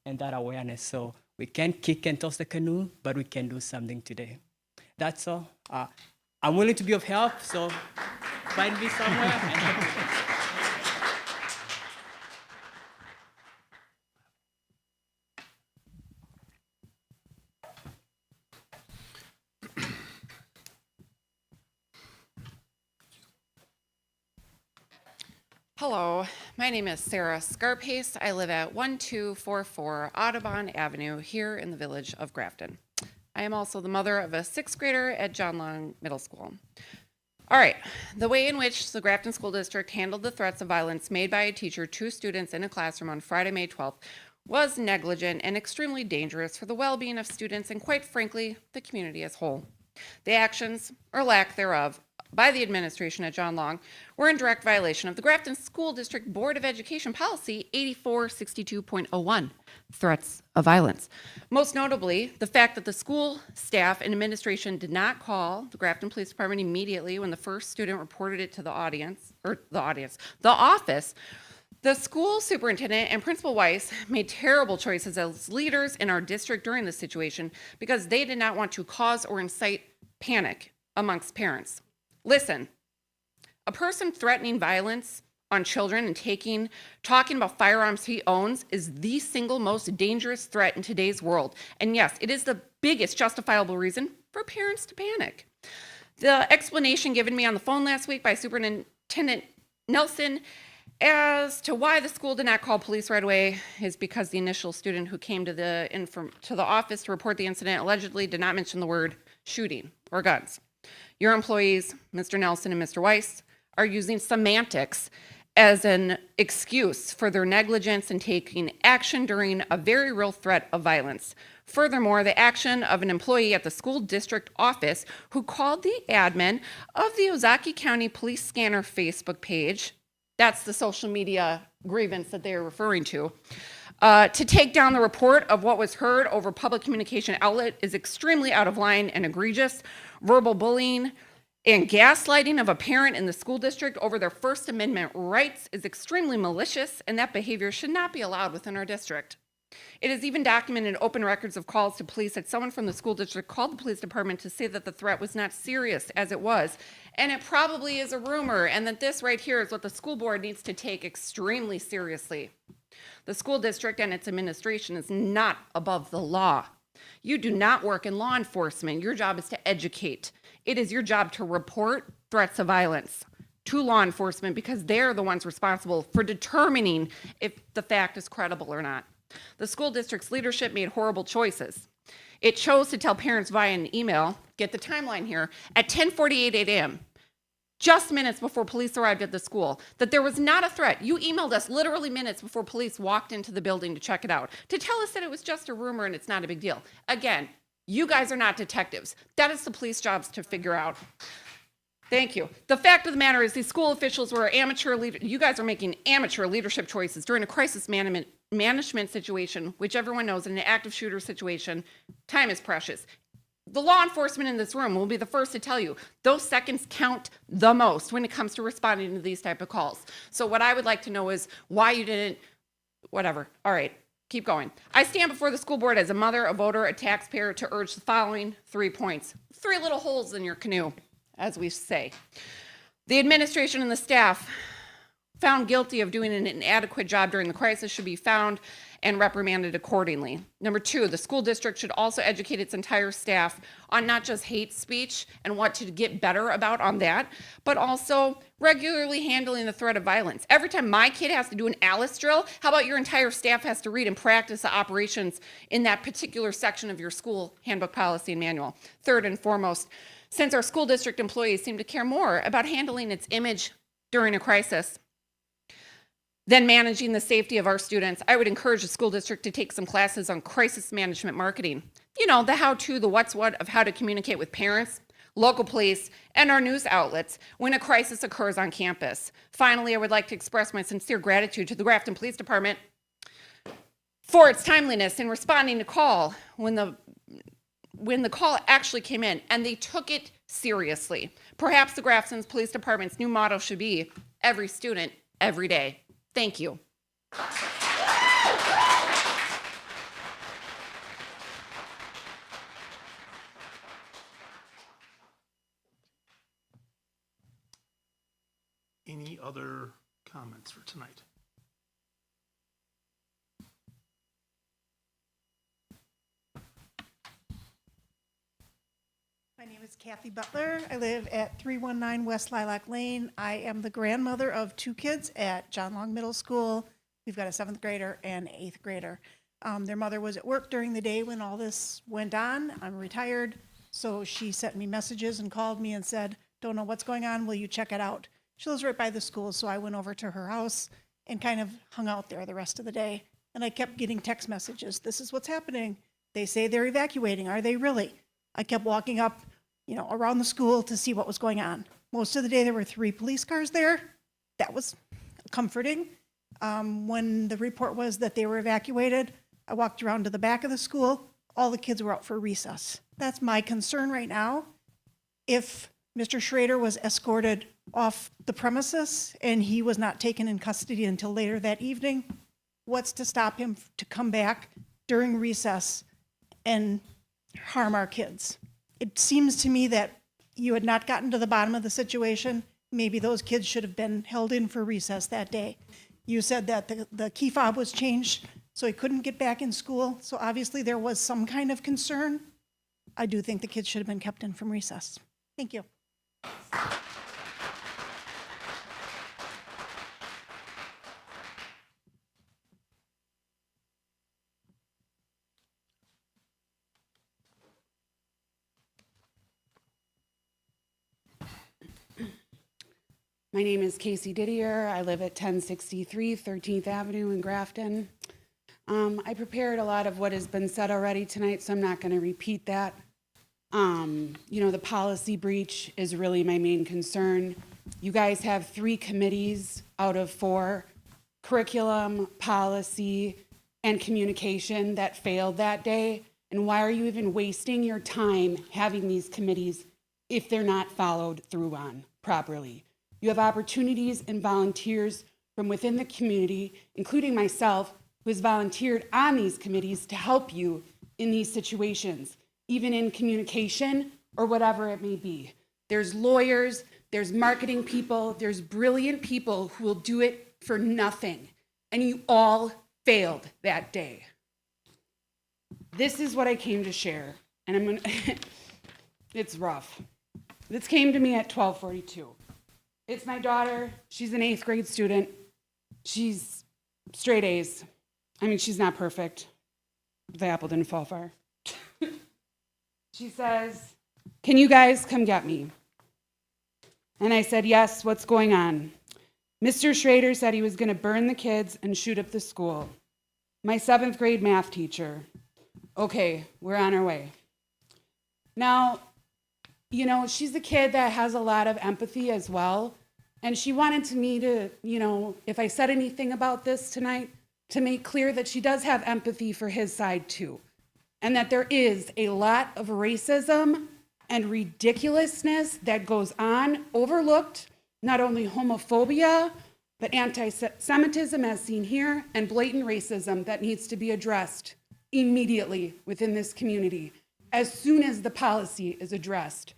Speaker 11: and that awareness. So we can't kick and toss the canoe, but we can do something today. That's all. I'm willing to be of help, so find me somewhere.
Speaker 12: Hello, my name is Sarah Scarpace. I live at 1244 Audubon Avenue here in the village of Grafton. I am also the mother of a sixth grader at John Long Middle School. All right, the way in which the Grafton School District handled the threats of violence made by a teacher to students in a classroom on Friday, May 12th was negligent and extremely dangerous for the well-being of students and, quite frankly, the community as a whole. The actions, or lack thereof, by the administration at John Long were in direct violation of the Grafton School District Board of Education Policy 8462.01, threats of violence. Most notably, the fact that the school staff and administration did not call the Grafton Police Department immediately when the first student reported it to the office. The school superintendent and Principal Weiss made terrible choices as leaders in our district during this situation because they did not want to cause or incite panic amongst parents. Listen, a person threatening violence on children and talking about firearms he owns is the single most dangerous threat in today's world. And yes, it is the biggest justifiable reason for parents to panic. The explanation given me on the phone last week by Superintendent Nelson as to why the school did not call police right away is because the initial student who came to the office to report the incident allegedly did not mention the word shooting or guns. Your employees, Mr. Nelson and Mr. Weiss, are using semantics as an excuse for their negligence in taking action during a very real threat of violence. Furthermore, the action of an employee at the school district office who called the admin of the Ozaukee County Police Scanner Facebook page, that's the social media grievance that they are referring to take down the report of what was heard over public communication outlet is extremely out of line and egregious. Verbal bullying and gaslighting of a parent in the school district over their First Amendment rights is extremely malicious, and that behavior should not be allowed within our district. It is even documented in open records of calls to police that someone from the school district called the police department to say that the threat was not serious as it was, and it probably is a rumor, and that this right here is what the school board needs to take extremely seriously. The school district and its administration is not above the law. You do not work in law enforcement. Your job is to educate. It is your job to report threats of violence to law enforcement because they're the ones responsible for determining if the fact is credible or not. The school district's leadership made horrible choices. It chose to tell parents via an email, get the timeline here, at 10:48 a.m., just minutes before police arrived at the school, that there was not a threat. You emailed us literally minutes before police walked into the building to check it out, to tell us that it was just a rumor and it's not a big deal. Again, you guys are not detectives. That is the police jobs to figure out. Thank you. The fact of the matter is these school officials were you guys are making amateur leadership choices during a crisis management situation, which everyone knows in an active shooter situation, time is precious. The law enforcement in this room will be the first to tell you those seconds count the most when it comes to responding to these type of calls. So what I would like to know is why you didn't, whatever. All right, keep going. I stand before the school board as a mother, a voter, a taxpayer to urge the following 3 points. 3 little holes in your canoe, as we say. The administration and the staff found guilty of doing an inadequate job during the crisis should be found and reprimanded accordingly. Number 2, the school district should also educate its entire staff on not just hate speech and what to get better about on that, but also regularly handling the threat of violence. Every time my kid has to do an Alice drill, how about your entire staff has to read and practice the operations in that particular section of your school handbook, policy, and manual? Third and foremost, since our school district employees seem to care more about handling its image during a crisis than managing the safety of our students, I would encourage the school district to take some classes on crisis management marketing. You know, the how-to, the what's what of how to communicate with parents, local police, and our news outlets when a crisis occurs on campus. Finally, I would like to express my sincere gratitude to the Grafton Police Department for its timeliness in responding to call when the call actually came in, and they took it seriously. Perhaps the Grafton Police Department's new motto should be, every student, every day. Thank you.
Speaker 1: Any other comments for tonight?
Speaker 13: My name is is Kathy Butler. I live at 319 West Lilac Lane. I am the grandmother of 2 kids at John Long Middle School. We've got a 7th grader and 8th grader. Their mother was at work during the day when all this went on. I'm retired, so she sent me messages and called me and said, "Don't know what's going on, will you check it out?" She lives right by the school, so I went over to her house and kind of hung out there the rest of the day. And I kept getting text messages, "This is what's happening. They say they're evacuating. Are they really?" I kept walking up, around the school to see what was going on. Most of the day, there were 3 police cars there. That was comforting. When the report was that they were evacuated, I walked around to the back of the school. All the kids were out for recess. That's my concern right now. If Mr. Schrader was escorted off the premises and he was not taken in custody until later that evening, what's to stop him to come back during recess and harm our kids? It seems to me that you had not gotten to the bottom of the situation. Maybe those kids should have been held in for recess that day. You said that the key fob was changed, so he couldn't get back in school. So obviously there was some kind of concern. I do think the kids should have been kept in from recess. Thank you.
Speaker 14: My name is Casey Didier. I live at 1063 13th Avenue in Grafton. I prepared a lot of what has been said already tonight, so I'm not going to repeat that. The policy breach is really my main concern. You guys have 3 committees out of 4, curriculum, policy, and communication, that failed that day. And why are you even wasting your time having these committees if they're not followed through on properly? You have opportunities and volunteers from within the community, including myself, who has volunteered on these committees to help you in these situations, even in communication or whatever it may be. There's lawyers, there's marketing people, there's brilliant people who will do it for nothing. And you all failed that day. This is what I came to share, and it's rough. This came to me at 12:42. It's my daughter. She's an 8th grade student. She's straight A's. I mean, she's not perfect. The apple didn't fall far. She says, "Can you guys come get me?" And I said, "Yes, what's going on?" Mr. Schrader said he was going to burn the kids and shoot up the school. My 7th grade math teacher. Okay, we're on our way. Now, she's a kid that has a lot of empathy as well. And she wanted me to, if I said anything about this tonight, to make clear that she does have empathy for his side too. And that there is a lot of racism and ridiculousness that goes on, overlooked, not only homophobia, but anti-Semitism as seen here, and blatant racism that needs to be addressed immediately within this community, as soon as the policy is addressed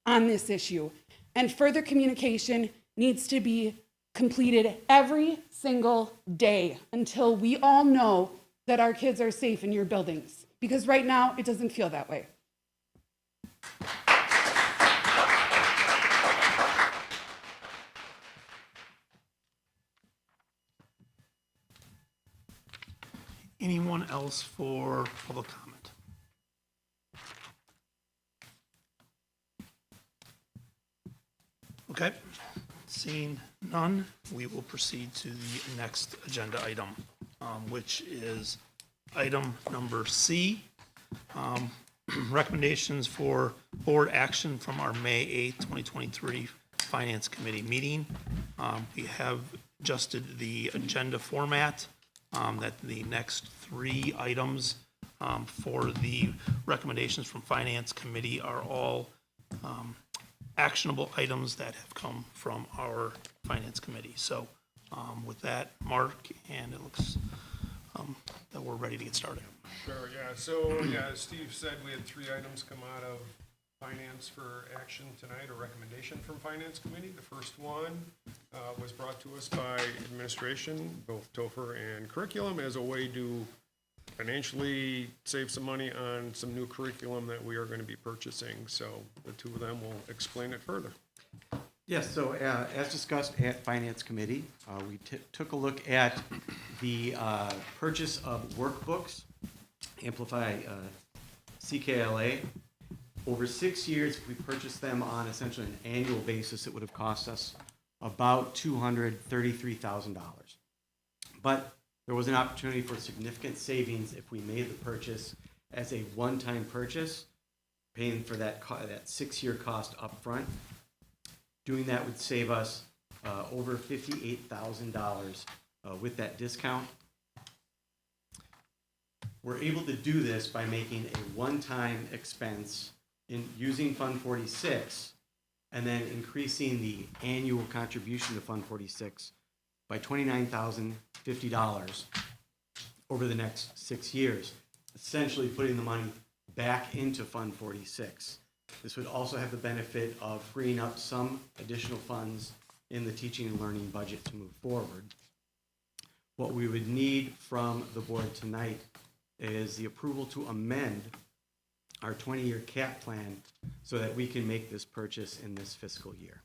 Speaker 14: on this issue. And further communication needs to be completed every single day until we all know that our kids are safe in your buildings. Because right now, it doesn't feel that way.
Speaker 1: Anyone else for public comment? Okay, seeing none, we will proceed to the next agenda item, which is item number C. Recommendations for board action from our May 8th, 2023 Finance Committee meeting. We have adjusted the agenda format, that the next 3 items for the recommendations from Finance Committee are all actionable items that have come from our Finance Committee. So with that, Mark, and it looks that we're ready to get started.
Speaker 8: Sure, yeah. So, as Steve said, we had 3 items come out of Finance for action tonight, a recommendation from Finance Committee. The first one was brought to us by administration, both Topher and curriculum, as a way to financially save some money on some new curriculum that we are going to be purchasing. So the two of them will explain it further.
Speaker 15: Yes, so as discussed at Finance Committee, we took a look at the purchase of workbooks, Amplify CKLA. Over 6 years, if we purchased them on essentially an annual basis, it would have cost us about $233,000. But there was an opportunity for significant savings if we made the purchase as a one-time purchase, paying for that 6-year cost upfront. Doing that would save us over $58,000 with that discount. We're able to do this by making a one-time expense in using Fund 46 and then increasing the annual contribution to Fund 46 by $29,050 over the next 6 years, essentially putting the money back into Fund 46. This would also have the benefit of freeing up some additional funds in the teaching and learning budget to move forward. What we would need from the board tonight is the approval to amend our 20-year cap plan so that we can make this purchase in this fiscal year.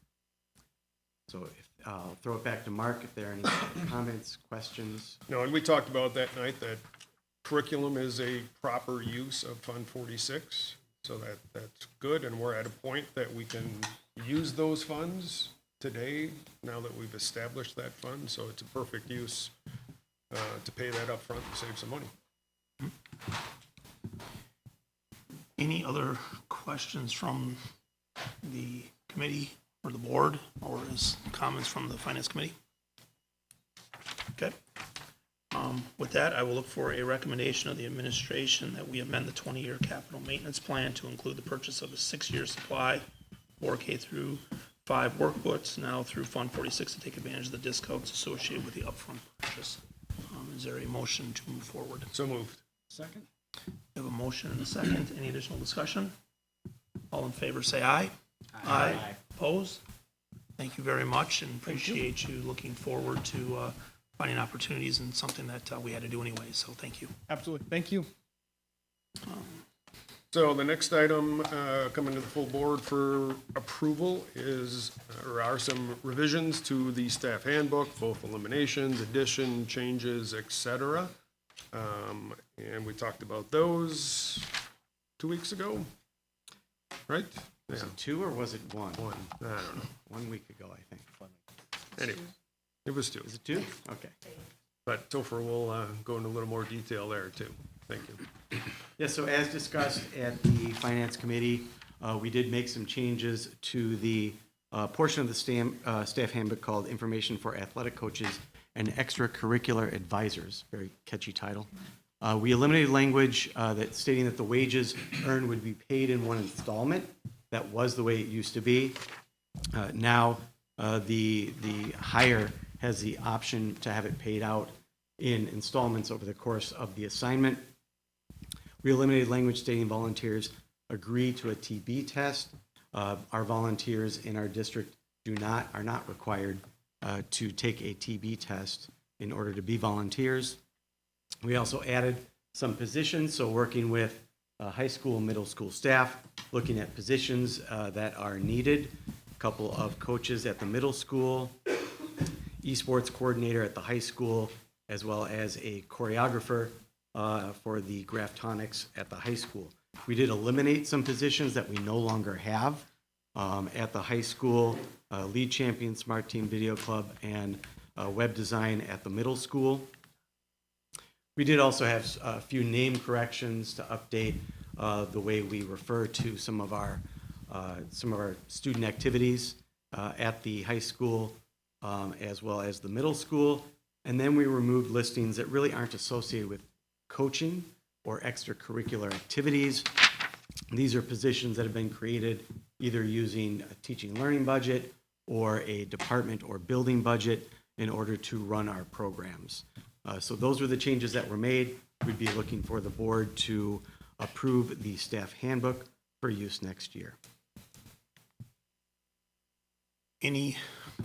Speaker 15: So I'll throw it back to Mark if there are any comments, questions.
Speaker 8: No, and we talked about that night that curriculum is a proper use of Fund 46. So that's good, and we're at a point that we can use those funds today, now that we've established that fund, so it's a perfect use to pay that up front and save some money.
Speaker 1: Any other questions from the committee or the board, or is comments from the finance committee? Okay. With that, I will look for a recommendation of the administration that we amend the 20-year capital maintenance plan to include the purchase of a 6-year supply for K through 5 workbooks now through Fund 46 to take advantage of the discounts associated with the upfront purchase. Is there a motion to move forward?
Speaker 8: So moved.
Speaker 4: Second?
Speaker 1: We have a motion and a second. Any additional discussion? All in favor, say aye. Aye. Opposed? Thank you very much, and appreciate you looking forward to finding opportunities in something that we had to do anyway, so thank you.
Speaker 4: Absolutely. Thank you.
Speaker 8: So the next item coming to the full board for approval are some revisions to the staff handbook, both eliminations, addition, changes, et cetera. And we talked about those 2 weeks ago, right?
Speaker 15: Was it 2 or was it 1?
Speaker 8: One, I don't know.
Speaker 15: 1 week ago, I think.
Speaker 8: Anyway, it was 2.
Speaker 15: Is it 2? Okay.
Speaker 8: But Topher will go into a little more detail there too. Thank you.
Speaker 15: Yeah, so as discussed at the Finance Committee, we did make some changes to the portion of the staff handbook called Information for Athletic Coaches and Extracurricular Advisors. Very catchy title. We eliminated language that stating that the wages earned would be paid in one installment. That was the way it used to be. Now, the hire has the option to have it paid out in installments over the course of the assignment. We eliminated language stating volunteers agree to a TB test. Our volunteers in our district are not required to take a TB test in order to be volunteers. We also added some positions, so working with high school and middle school staff, looking at positions that are needed. A couple of coaches at the middle school, esports coordinator at the high school, as well as a choreographer for the Graftonics at the high school. We did eliminate some positions that we no longer have at the high school, lead champion, smart team video club, and web design at the middle school. We did also have a few name corrections to update the way we refer to some of our student activities at the high school as well as the middle school. And then we removed listings that really aren't associated with coaching or extracurricular activities. These are positions that have been created either using a teaching and learning budget or a department or building budget in order to run our programs. So those were the changes that were made. We'd be looking for the board to approve the staff handbook for use next year.
Speaker 1: Any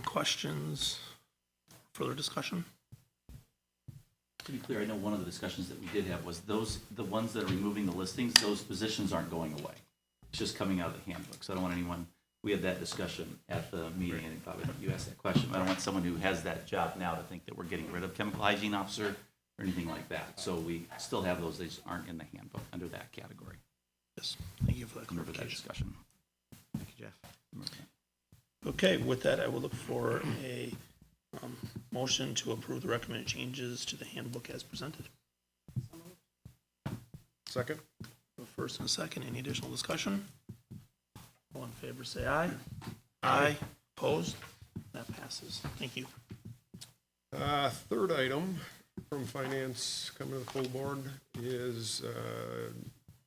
Speaker 1: questions, further discussion?
Speaker 2: To be clear, I know one of the discussions that we did have was the ones that are removing the listings, those positions aren't going away. It's just coming out of the handbook, so I don't want anyone, we had that discussion at the meeting, and probably you asked that question. I don't want someone who has that job now to think that we're getting rid of chemical hygiene officer or anything like that. So we still have those, they just aren't in the handbook under that category.
Speaker 1: Yes, thank you for that
Speaker 2: Remember that
Speaker 1: clarification.
Speaker 2: discussion.
Speaker 15: Thank you, Jeff.
Speaker 2: Remember that.
Speaker 1: Okay, with that, I will look for a motion to approve the recommended changes to the handbook as presented.
Speaker 8: Second?
Speaker 1: A first and a second, any additional discussion? All in favor, say aye. Aye. Opposed? That passes. Thank you.
Speaker 8: Third item from finance coming to the full board is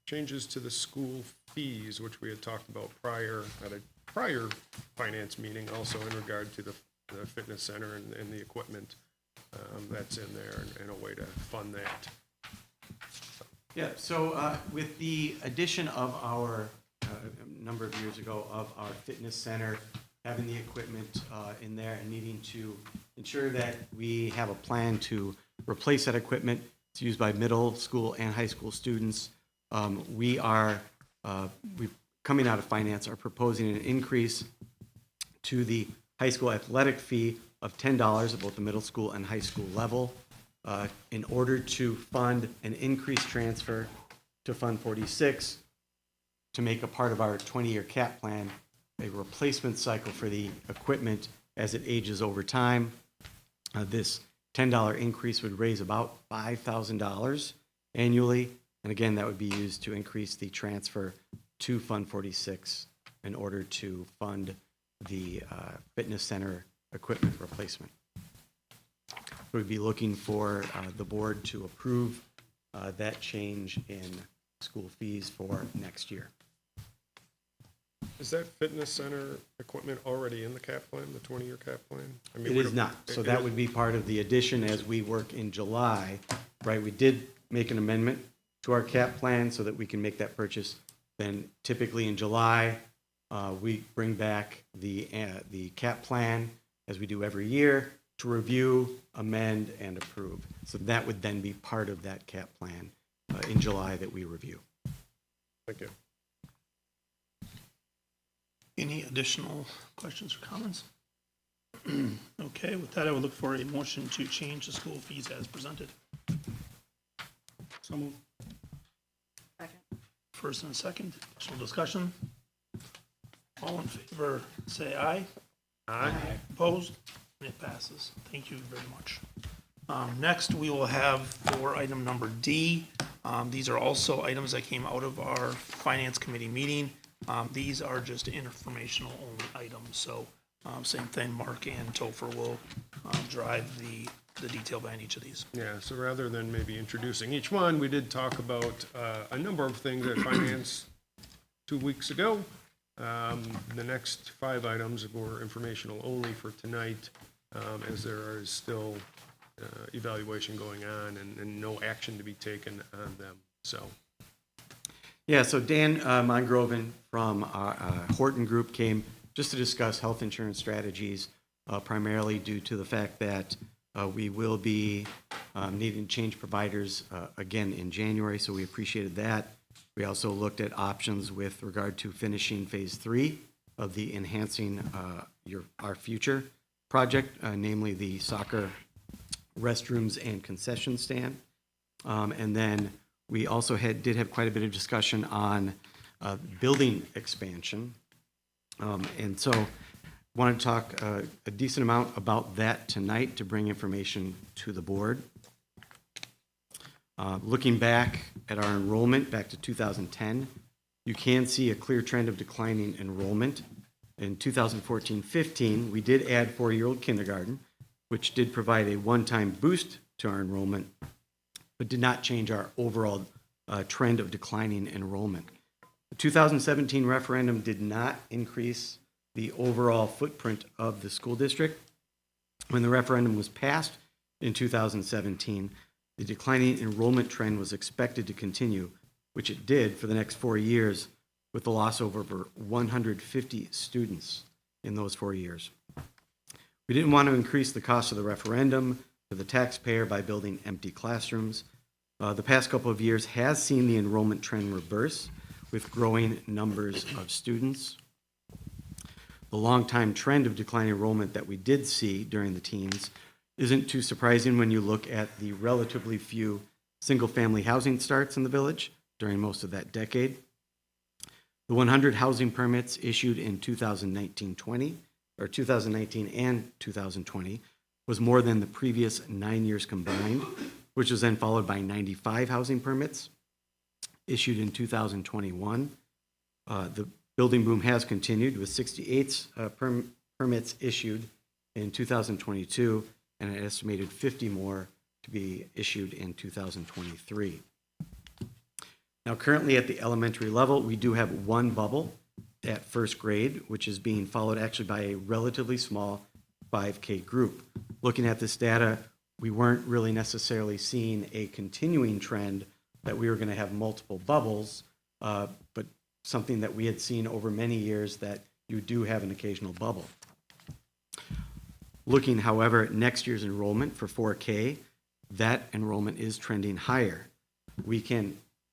Speaker 8: changes to the school fees, which we had talked about at a prior finance meeting, also in regard to the fitness center and the equipment that's in there and a way to fund that.
Speaker 15: Yeah, so with the addition of our, a number of years ago, of our fitness center, having the equipment in there and needing to ensure that we have a plan to replace that equipment. It's used by middle school and high school students. We coming out of finance, are proposing an increase to the high school athletic fee of $10 at both the middle school and high school level in order to fund an increased transfer to Fund 46 to make a part of our 20-year cap plan, a replacement cycle for the equipment as it ages over time. This $10 increase would raise about $5,000 annually. And again, that would be used to increase the transfer to Fund 46 in order to fund the fitness center equipment replacement. We'd be looking for the board to approve that change in school fees for next year.
Speaker 8: Is that fitness center equipment already in the cap plan, the 20-year cap plan? I mean,
Speaker 15: It
Speaker 8: we
Speaker 15: is
Speaker 8: don't-
Speaker 15: not. So
Speaker 8: it
Speaker 15: that
Speaker 8: is-
Speaker 15: would be part of the addition as we work in July, right? We did make an amendment to our cap plan so that we can make that purchase. Then typically in July, we bring back the cap plan, as we do every year, to review, amend, and approve. So that would then be part of that cap plan in July that we review.
Speaker 8: Thank you.
Speaker 1: Any additional questions or comments? Okay, with that, I would look for a motion to change the school fees as presented.
Speaker 7: So moved.
Speaker 1: First and a second, additional discussion. All in favor, say aye.
Speaker 8: Aye.
Speaker 1: Opposed? And it passes. Thank you very much. Next, we will have for item number D. These are also items that came out of our Finance Committee meeting. These are just informational only items, so same thing, Mark and Topher will drive the detail behind each of these.
Speaker 8: Yeah, so rather than maybe introducing each one, we did talk about a number of things at finance 2 weeks ago. The next 5 items were informational only for tonight, as there is still evaluation going on and no action to be taken on them, so.
Speaker 15: Yeah, so Dan Mongroven from our Horton Group came just to discuss health insurance strategies, primarily due to the fact that we will be needing to change providers again in January, so we appreciated that. We also looked at options with regard to finishing Phase 3 of the Enhancing Our Future project, namely the soccer restrooms and concession stand. And then we also did have quite a bit of discussion on building expansion. And so wanted to talk a decent amount about that tonight to bring information to the board. Looking back at our enrollment back to 2010, you can see a clear trend of declining enrollment. In 2014-15, we did add 4-year-old kindergarten, which did provide a one-time boost to our enrollment, but did not change our overall trend of declining enrollment. The 2017 referendum did not increase the overall footprint of the school district. When the referendum was passed in 2017, the declining enrollment trend was expected to continue, which it did for the next 4 years, with the loss of over 150 students in those 4 years. We didn't want to increase the cost of the referendum, for the taxpayer by building empty classrooms. The past couple of years has seen the enrollment trend reverse with growing numbers of students. The long-time trend of declining enrollment that we did see during the teens isn't too surprising when you look at the relatively few single-family housing starts in the village during most of that decade. The 100 housing permits issued in 2019 and 2020 was more than the previous 9 years combined, which was then followed by 95 housing permits issued in 2021. The building boom has continued with 68 permits issued in 2022 and an estimated 50 more to be issued in 2023. Now, currently at the elementary level, we do have one bubble at first grade, which is being followed actually by a relatively small 5K group. Looking at this data, we weren't really necessarily seeing a continuing trend that we were going to have multiple bubbles, but something that we had seen over many years that you do have an occasional bubble. Looking, however, at next year's enrollment for 4K, that enrollment is trending higher.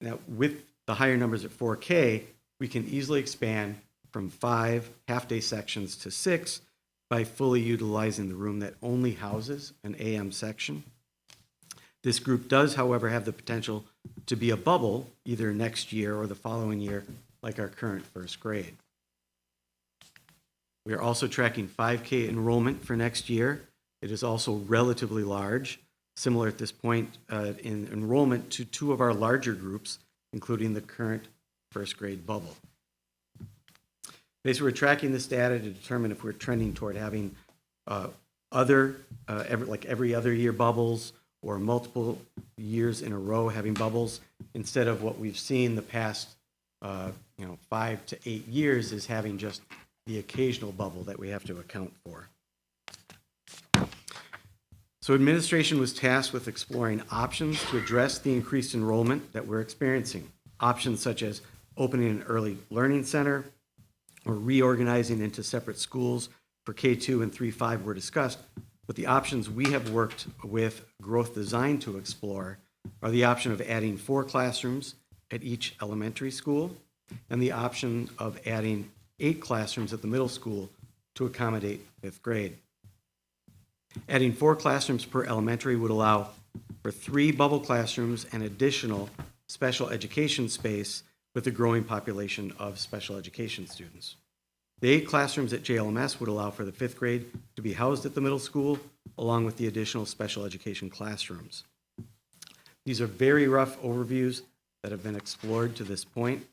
Speaker 15: Now, with the higher numbers at 4K, we can easily expand from 5 half-day sections to 6 by fully utilizing the room that only houses an AM section. This group does, however, have the potential to be a bubble either next year or the following year, like our current first grade. We are also tracking 5K enrollment for next year. It is also relatively large, similar at this point in enrollment to 2 of our larger groups, including the current first grade bubble. Basically, we're tracking this data to determine if we're trending toward having every other year bubbles or multiple years in a row having bubbles, instead of what we've seen the past 5 to 8 years is having just the occasional bubble that we have to account for. So administration was tasked with exploring options to address the increased enrollment that we're experiencing. Options such as opening an early learning center or reorganizing into separate schools for K2 and 3-5 were discussed, but the options we have worked with Growth Design to explore are the option of adding 4 classrooms at each elementary school and the option of adding 8 classrooms at the middle school to accommodate 5th grade. Adding 4 classrooms per elementary would allow for 3 bubble classrooms and additional special education space with the growing population of special education students. The 8 classrooms at JLMS would allow for the 5th grade to be housed at the middle school, along with the additional special education classrooms. These are very rough overviews that have been explored to this point.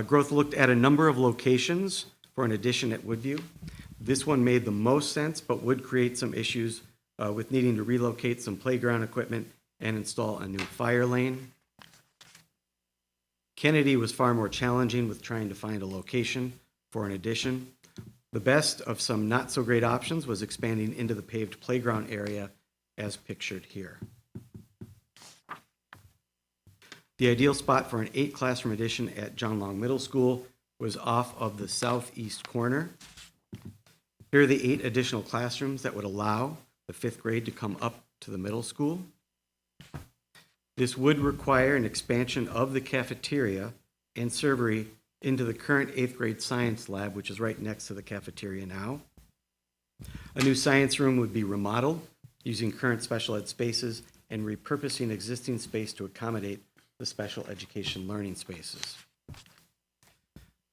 Speaker 15: Growth looked at a number of locations for an addition at Woodview. This one made the most sense, but would create some issues with needing to relocate some playground equipment and install a new fire lane. Kennedy was far more challenging with trying to find a location for an addition. The best of some not so great options was expanding into the paved playground area as pictured here. The ideal spot for an 8 classroom addition at John Long Middle School was off of the southeast corner. Here are the 8 additional classrooms that would allow the 5th grade to come up to the middle school. This would require an expansion of the cafeteria and servery into the current 8th grade science lab, which is right next to the cafeteria now. A new science room would be remodeled using current special ed spaces and repurposing existing space to accommodate the special education learning spaces.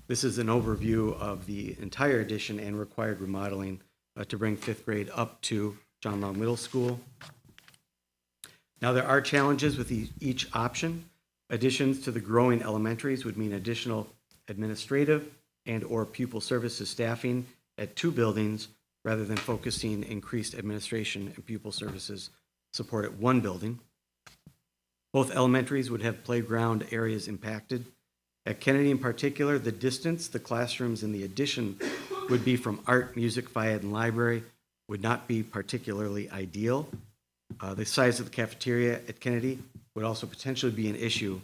Speaker 15: This is an overview of the entire addition and required remodeling to bring 5th grade up to John Long Middle School. Now, there are challenges with each option. Additions to the growing elementaries would mean additional administrative and or pupil services staffing at 2 buildings rather than focusing increased administration and pupil services support at 1 building. Both elementaries would have playground areas impacted. At Kennedy in particular, the distance the classrooms in the addition would be from art, music, phy-ed, and library would not be particularly ideal. The size of the cafeteria at Kennedy would also potentially be an issue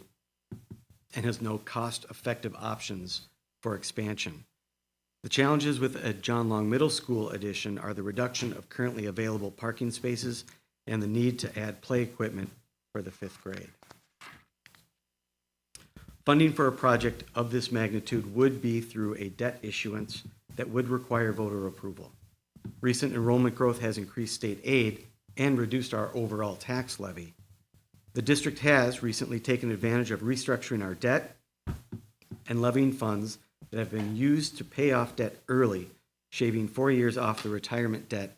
Speaker 15: and has no cost-effective options for expansion. The challenges with a John Long Middle School addition are the reduction of currently available parking spaces and the need to add play equipment for the 5th grade. Funding for a project of this magnitude would be through a debt issuance that would require voter approval. Recent enrollment growth has increased state aid and reduced our overall tax levy. The district has recently taken advantage of restructuring our debt and levying funds that have been used to pay off debt early, shaving 4 years off the retirement debt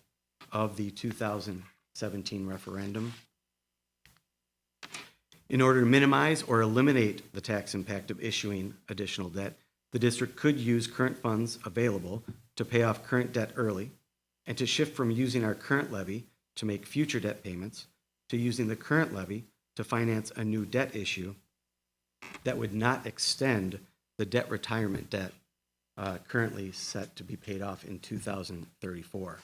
Speaker 15: of the 2017 referendum. In order to minimize or eliminate the tax impact of issuing additional debt, the district could use current funds available to pay off current debt early and to shift from using our current levy to make future debt payments to using the current levy to finance a new debt issue that would not extend the debt retirement debt currently set to be paid off in 2034.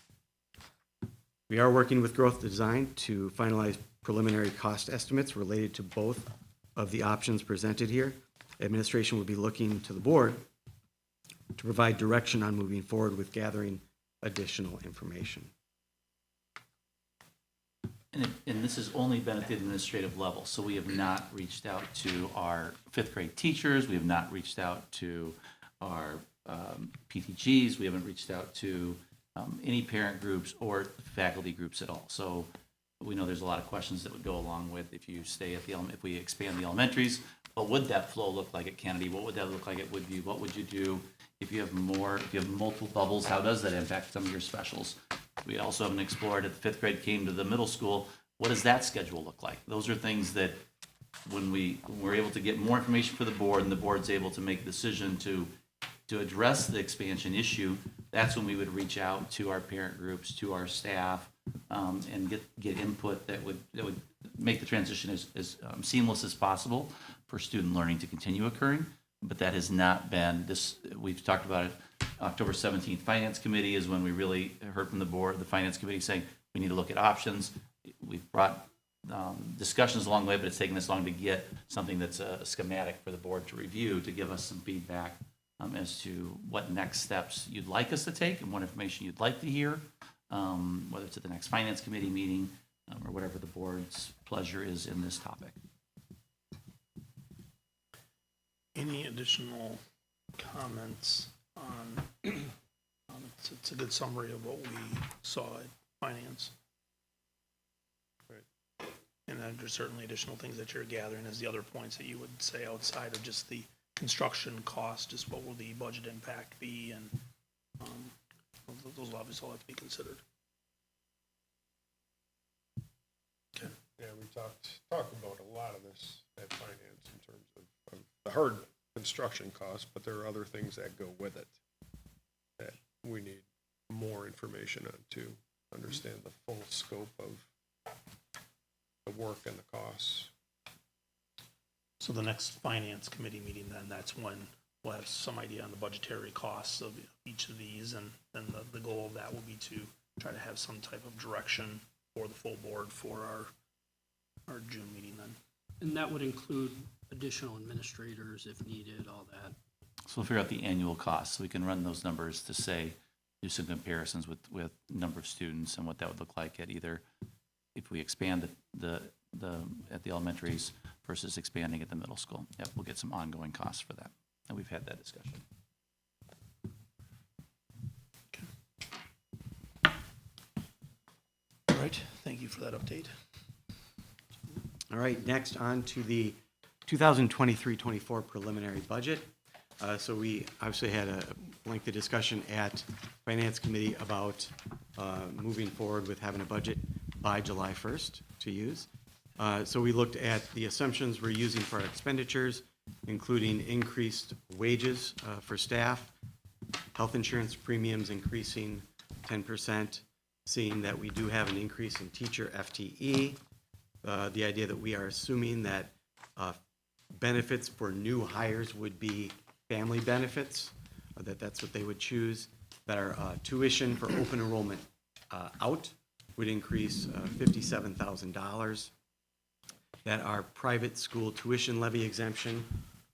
Speaker 15: We are working with Growth Design to finalize preliminary cost estimates related to both of the options presented here. Administration will be looking to the board to provide direction on moving forward with gathering additional information.
Speaker 2: And this has only been at the administrative level, so we have not reached out to our 5th grade teachers, we have not reached out to our PTGs, we haven't reached out to any parent groups or faculty groups at all. So we know there's a lot of questions that would go along with if you stay at the if we expand the elementaries. What would that flow look like at Kennedy? What would that look like at Woodview? What would you do if you have multiple bubbles? How does that impact some of your specials? We also haven't explored if the 5th grade came to the middle school, what does that schedule look like? Those are things that when we're able to get more information for the board and the board's able to make a decision to address the expansion issue, that's when we would reach out to our parent groups, to our staff, and get input that would make the transition as seamless as possible for student learning to continue occurring. But that has not been this. We've talked about it. October 17th Finance Committee is when we really heard from the board, the Finance Committee saying we need to look at options. We've brought discussions along the way, but it's taken this long to get something that's a schematic for the board to review to give us some feedback as to what next steps you'd like us to take and what information you'd like to hear, whether it's at the next Finance Committee meeting or whatever the board's pleasure is in this topic.
Speaker 1: Any additional comments on, it's a good summary of what we saw at finance.
Speaker 8: Right.
Speaker 1: And then there's certainly additional things that you're gathering as the other points that you would say outside of just the construction cost, just what will the budget impact be, and those obviously all have to be considered. Okay.
Speaker 8: Yeah, we talked about a lot of this at finance in terms of the hard construction costs, but there are other things that go with it that we need more information on to understand the full scope of the work and the costs.
Speaker 1: So the next finance committee meeting, then that's when we'll have some idea on the budgetary costs of each of these, and then the goal of that will be to try to have some type of direction for the full board for our June meeting then.
Speaker 7: And that would include additional administrators if needed, all that.
Speaker 2: So we'll figure out the annual costs, so we can run those numbers to say, do some comparisons with number of students and what that would look like at either if we expand the at the elementaries versus expanding at the middle school. Yep, we'll get some ongoing costs for that, and we've had that discussion.
Speaker 1: All right, thank you for that update.
Speaker 15: All right, next on to the 2023-24 preliminary budget. So we obviously had a lengthy discussion at Finance Committee about moving forward with having a budget by July 1st to use. So we looked at the assumptions we're using for our expenditures, including increased wages for staff, health insurance premiums increasing 10%, seeing that we do have an increase in teacher FTE, the idea that we are assuming that benefits for new hires would be family benefits, that's what they would choose, that our tuition for open enrollment out would increase $57,000, that our private school tuition levy exemption,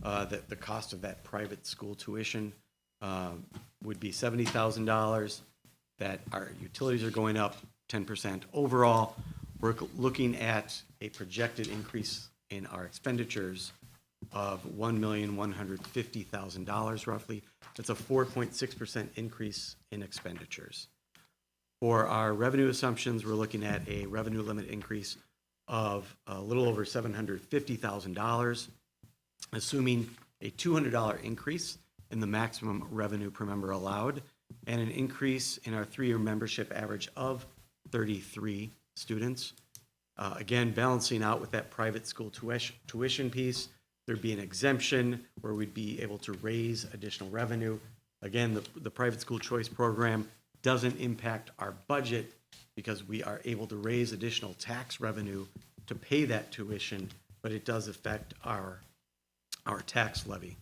Speaker 15: that the cost of that private school tuition would be $70,000, that our utilities are going up 10%. Overall, we're looking at a projected increase in our expenditures of $1,150,000 roughly. That's a 4.6% increase in expenditures. For our revenue assumptions, we're looking at a revenue limit increase of a little over $750,000, assuming a $200 increase in the maximum revenue per member allowed, and an increase in our three-year membership average of 33 students. Again, balancing out with that private school tuition piece, there'd be an exemption where we'd be able to raise additional revenue. Again, the private school choice program doesn't impact our budget because we are able to raise additional tax revenue to pay that tuition, but it does affect our tax levy.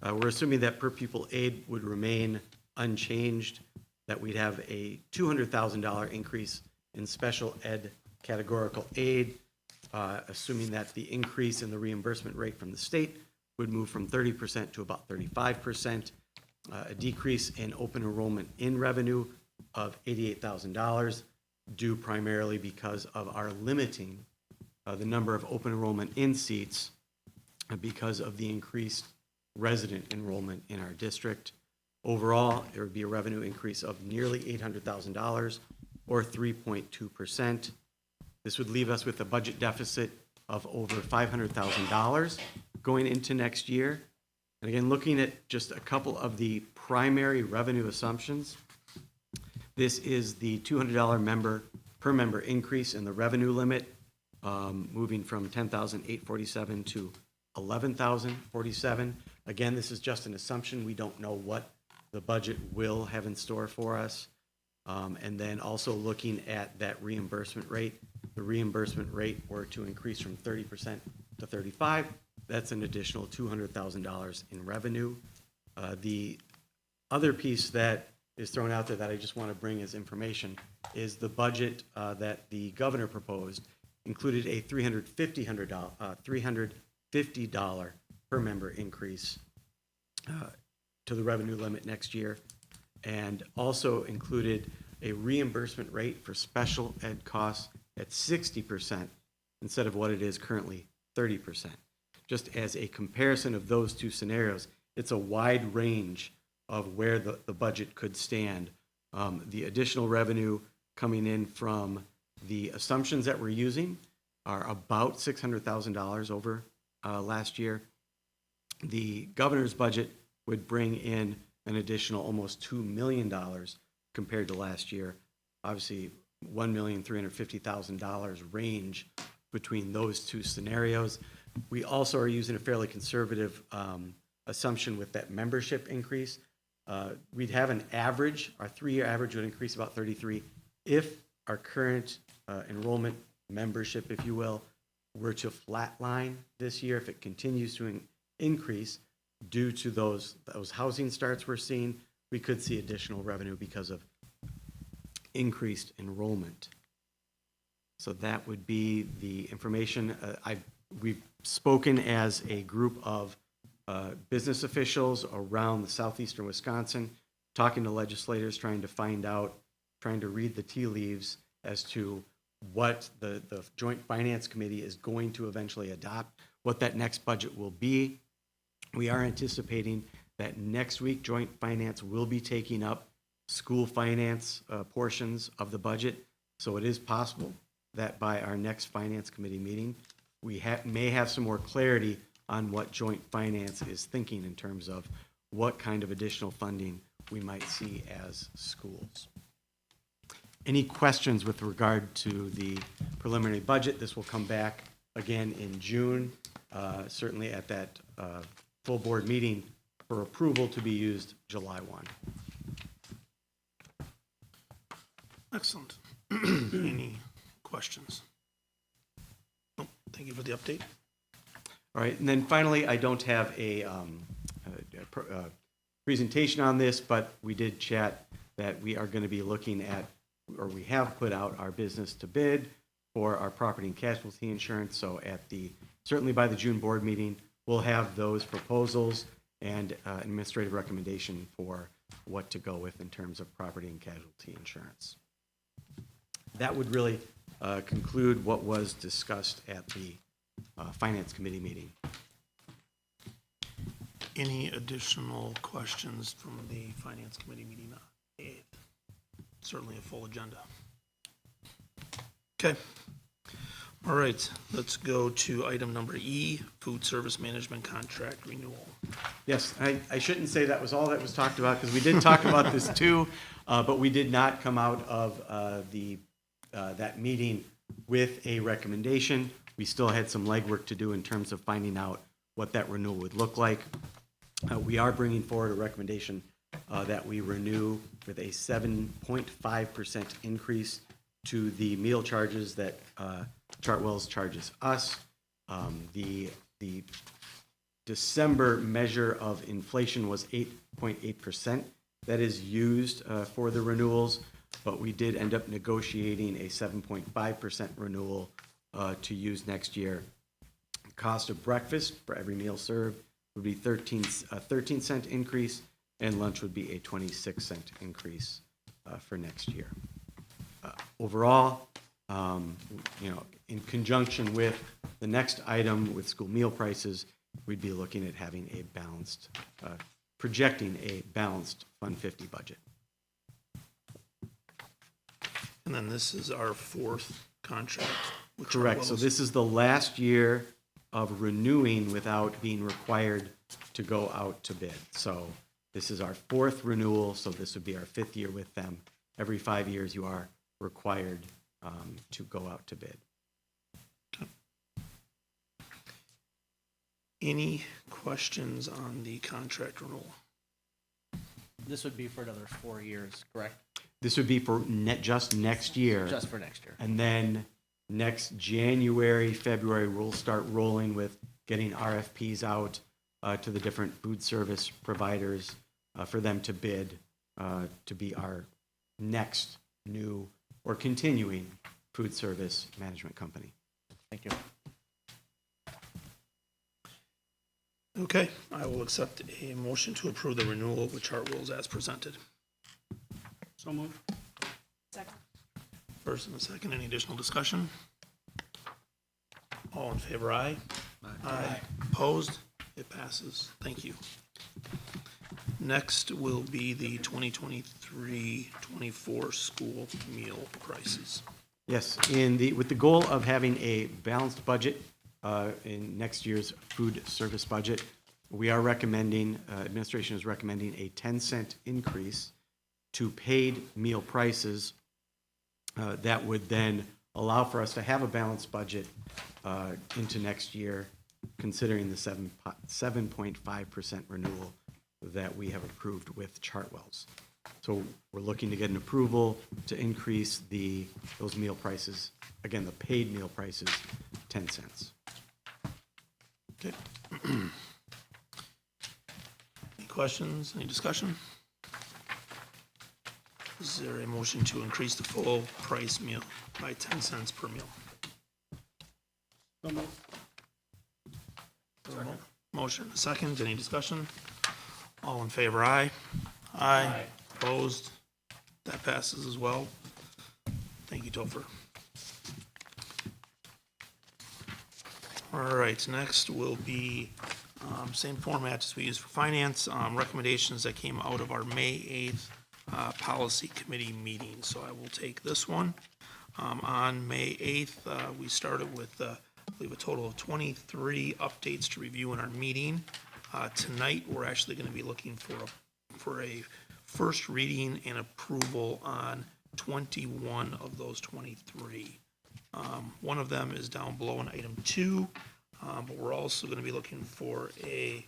Speaker 15: We're assuming that per pupil aid would remain unchanged, that we'd have a $200,000 increase in special ed categorical aid, assuming that the increase in the reimbursement rate from the state would move from 30% to about 35%, a decrease in open enrollment in revenue of $88,000, due primarily because of our limiting the number of open enrollment in seats because of the increased resident enrollment in our district. Overall, there would be a revenue increase of nearly $800,000 or 3.2%. This would leave us with a budget deficit of over $500,000 going into next year. And again, looking at just a couple of the primary revenue assumptions, this is the $200 per member increase in the revenue limit, moving from $10,847 to $11,047. Again, this is just an assumption. We don't know what the budget will have in store for us. And then also looking at that reimbursement rate, the reimbursement rate were to increase from 30% to 35%. That's an additional $200,000 in revenue. The other piece that is thrown out there that I just want to bring as information is the budget that the governor proposed included a $350 per member increase to the revenue limit next year, and also included a reimbursement rate for special ed costs at 60% instead of what it is currently, 30%. Just as a comparison of those two scenarios, it's a wide range of where the budget could stand. The additional revenue coming in from the assumptions that we're using are about $600,000 over last year. The governor's budget would bring in an additional almost $2 million compared to last year. Obviously, $1,350,000 range between those two scenarios. We also are using a fairly conservative assumption with that membership increase. We'd have an average, our three-year average would increase about 33 if our current enrollment membership, if you will, were to flatline this year. If it continues to increase due to those housing starts we're seeing, we could see additional revenue because of increased enrollment. So that would be the information. We've spoken as a group of business officials around the southeastern Wisconsin, talking to legislators, trying to find out, trying to read the tea leaves as to what the Joint Finance Committee is going to eventually adopt, what that next budget will be. We are anticipating that next week, Joint Finance will be taking up school finance portions of the budget. So it is possible that by our next Finance Committee meeting, we may have some more clarity on what Joint Finance is thinking in terms of what kind of additional funding we might see as schools. Any questions with regard to the preliminary budget? This will come back again in June, certainly at that full board meeting for approval to be used July 1.
Speaker 1: Excellent. Any questions? Nope. Thank you for the update.
Speaker 15: All right, and then finally, I don't have a presentation on this, but we did chat that we are going to be looking at, or we have put out our business to bid for our property and casualty insurance. So certainly by the June board meeting, we'll have those proposals and administrative recommendation for what to go with in terms of property and casualty insurance. That would really conclude what was discussed at the Finance Committee meeting.
Speaker 1: Any additional questions from the Finance Committee meeting on the 8th? Certainly a full agenda. Okay. All right, let's go to item number E, food service management contract renewal.
Speaker 15: Yes, I shouldn't say that was all that was talked about, because we did talk about this too, but we did not come out of that meeting with a recommendation. We still had some legwork to do in terms of finding out what that renewal would look like. We are bringing forward a recommendation that we renew with a 7.5% increase to the meal charges that Chartwell's charges us. The December measure of inflation was 8.8%. That is used for the renewals, but we did end up negotiating a 7.5% renewal to use next year. Cost of breakfast for every meal served would be 13-cent increase, and lunch would be a 26-cent increase for next year. Overall, in conjunction with the next item with school meal prices, we'd be looking at having a balanced, projecting a balanced Fund 50 budget.
Speaker 1: And then this is our 4th contract. with
Speaker 15: Correct. So
Speaker 1: Chartwell's.
Speaker 15: this is the last year of renewing without being required to go out to bid. So this is our 4th renewal, so this would be our 5th year with them. Every 5 years, you are required to go out to bid.
Speaker 1: Any questions on the contract renewal?
Speaker 3: This would be for another 4 years, correct?
Speaker 15: This would be for just next year.
Speaker 3: Just for next year.
Speaker 15: And then next January, February, we'll start rolling with getting RFPs out to the different food service providers for them to bid to be our next new or continuing food service management company.
Speaker 3: Thank you.
Speaker 1: Okay, I will accept a motion to approve the renewal with Chartwell's as presented.
Speaker 7: So moved.
Speaker 1: First and a second, any additional discussion? All in favor, aye? Aye. Opposed? It passes. Thank you. Next will be the 2023-24 school meal prices.
Speaker 15: Yes, with the goal of having a balanced budget in next year's food service budget, we are recommending, administration is recommending a 10-cent increase to paid meal prices. That would then allow for us to have a balanced budget into next year, considering the 7.5% renewal that we have approved with Chartwell's. So we're looking to get an approval to increase those meal prices, again, the paid meal prices, 10 cents.
Speaker 1: Okay. Any questions, any discussion? Is there a motion to increase the full price meal by 10 cents per meal?
Speaker 7: So moved.
Speaker 1: Motion, a second, any discussion? All in favor, aye? Aye. Opposed? That passes as well. Thank you, Topher. All right, next will be same format as we used for finance, recommendations that came out of our May 8th policy committee meeting. So I will take this one. On May 8th, we started with, I believe, a total of 23 updates to review in our meeting. Tonight, we're actually going to be looking for a first reading and approval on 21 of those 23. One of them is down below in item 2, but we're also going to be looking for a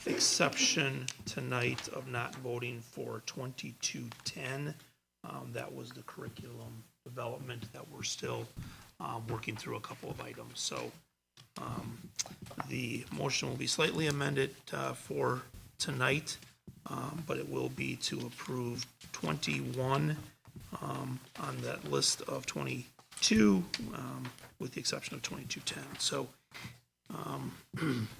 Speaker 1: exception tonight of not voting for 2210. That was the curriculum development that we're still working through a couple of items. So the motion will be slightly amended for tonight, but it will be to approve 21 on that list of 22, with the exception of 2210. So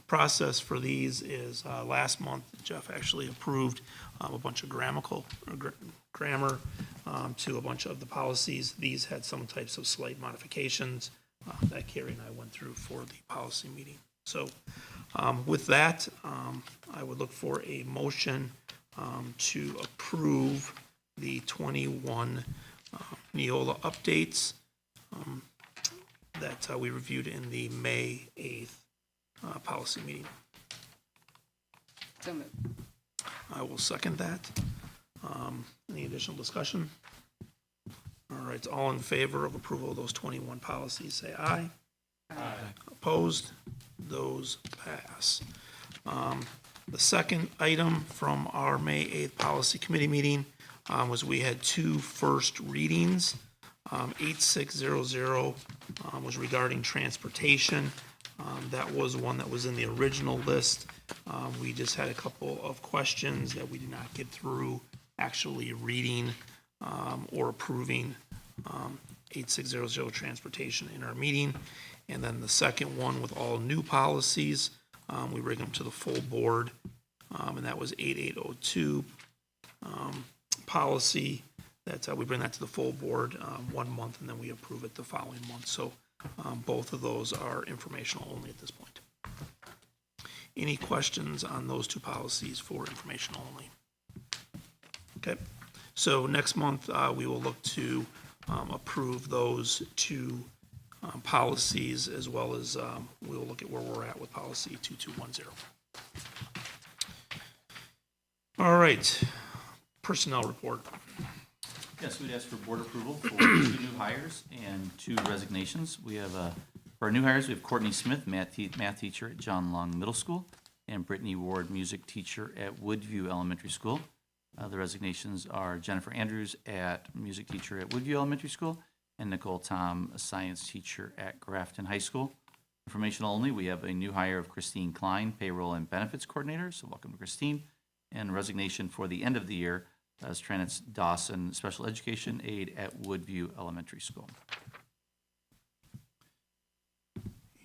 Speaker 1: process for these is, last month, Jeff actually approved a bunch of grammar to a bunch of the policies. These had some types of slight modifications that Carrie and I went through for the policy meeting. So with that, I would look for a motion to approve the 21 Neola updates that we reviewed in the May 8th policy meeting.
Speaker 12: So moved.
Speaker 1: I will second that. Any additional discussion? All right, all in favor of approval of those 21 policies, say aye. Aye. Opposed? Those pass. The second item from our May 8th Policy Committee meeting was we had two first readings. 8600 was regarding transportation. That was one that was in the original list. We just had a couple of questions that we did not get through actually reading or approving 8600 transportation in our meeting. And then the second one with all new policies, we bring them to the full board, and that was 8802 policy. That's how we bring that to the full board 1 month, and then we approve it the following month. So both of those are informational only at this point. Any questions on those two policies for informational only? Okay, so next month we will look to approve those two policies, as well as we'll look at where we're at with policy 2210. All right, personnel report.
Speaker 2: Yes, we'd ask for board approval for 2 new hires and 2 resignations. We have, for our new hires, we have Courtney Smith, math teacher at John Long Middle School, and Brittany Ward, music teacher at Woodview Elementary School. The resignations are Jennifer Andrews, music teacher at Woodview Elementary School, and Nicole Tom, a science teacher at Grafton High School. Informational only, we have a new hire of Christine Klein, payroll and benefits coordinator, so welcome to Christine, and resignation for the end of the year as Tranitz Dawson, special education aide at Woodview Elementary School.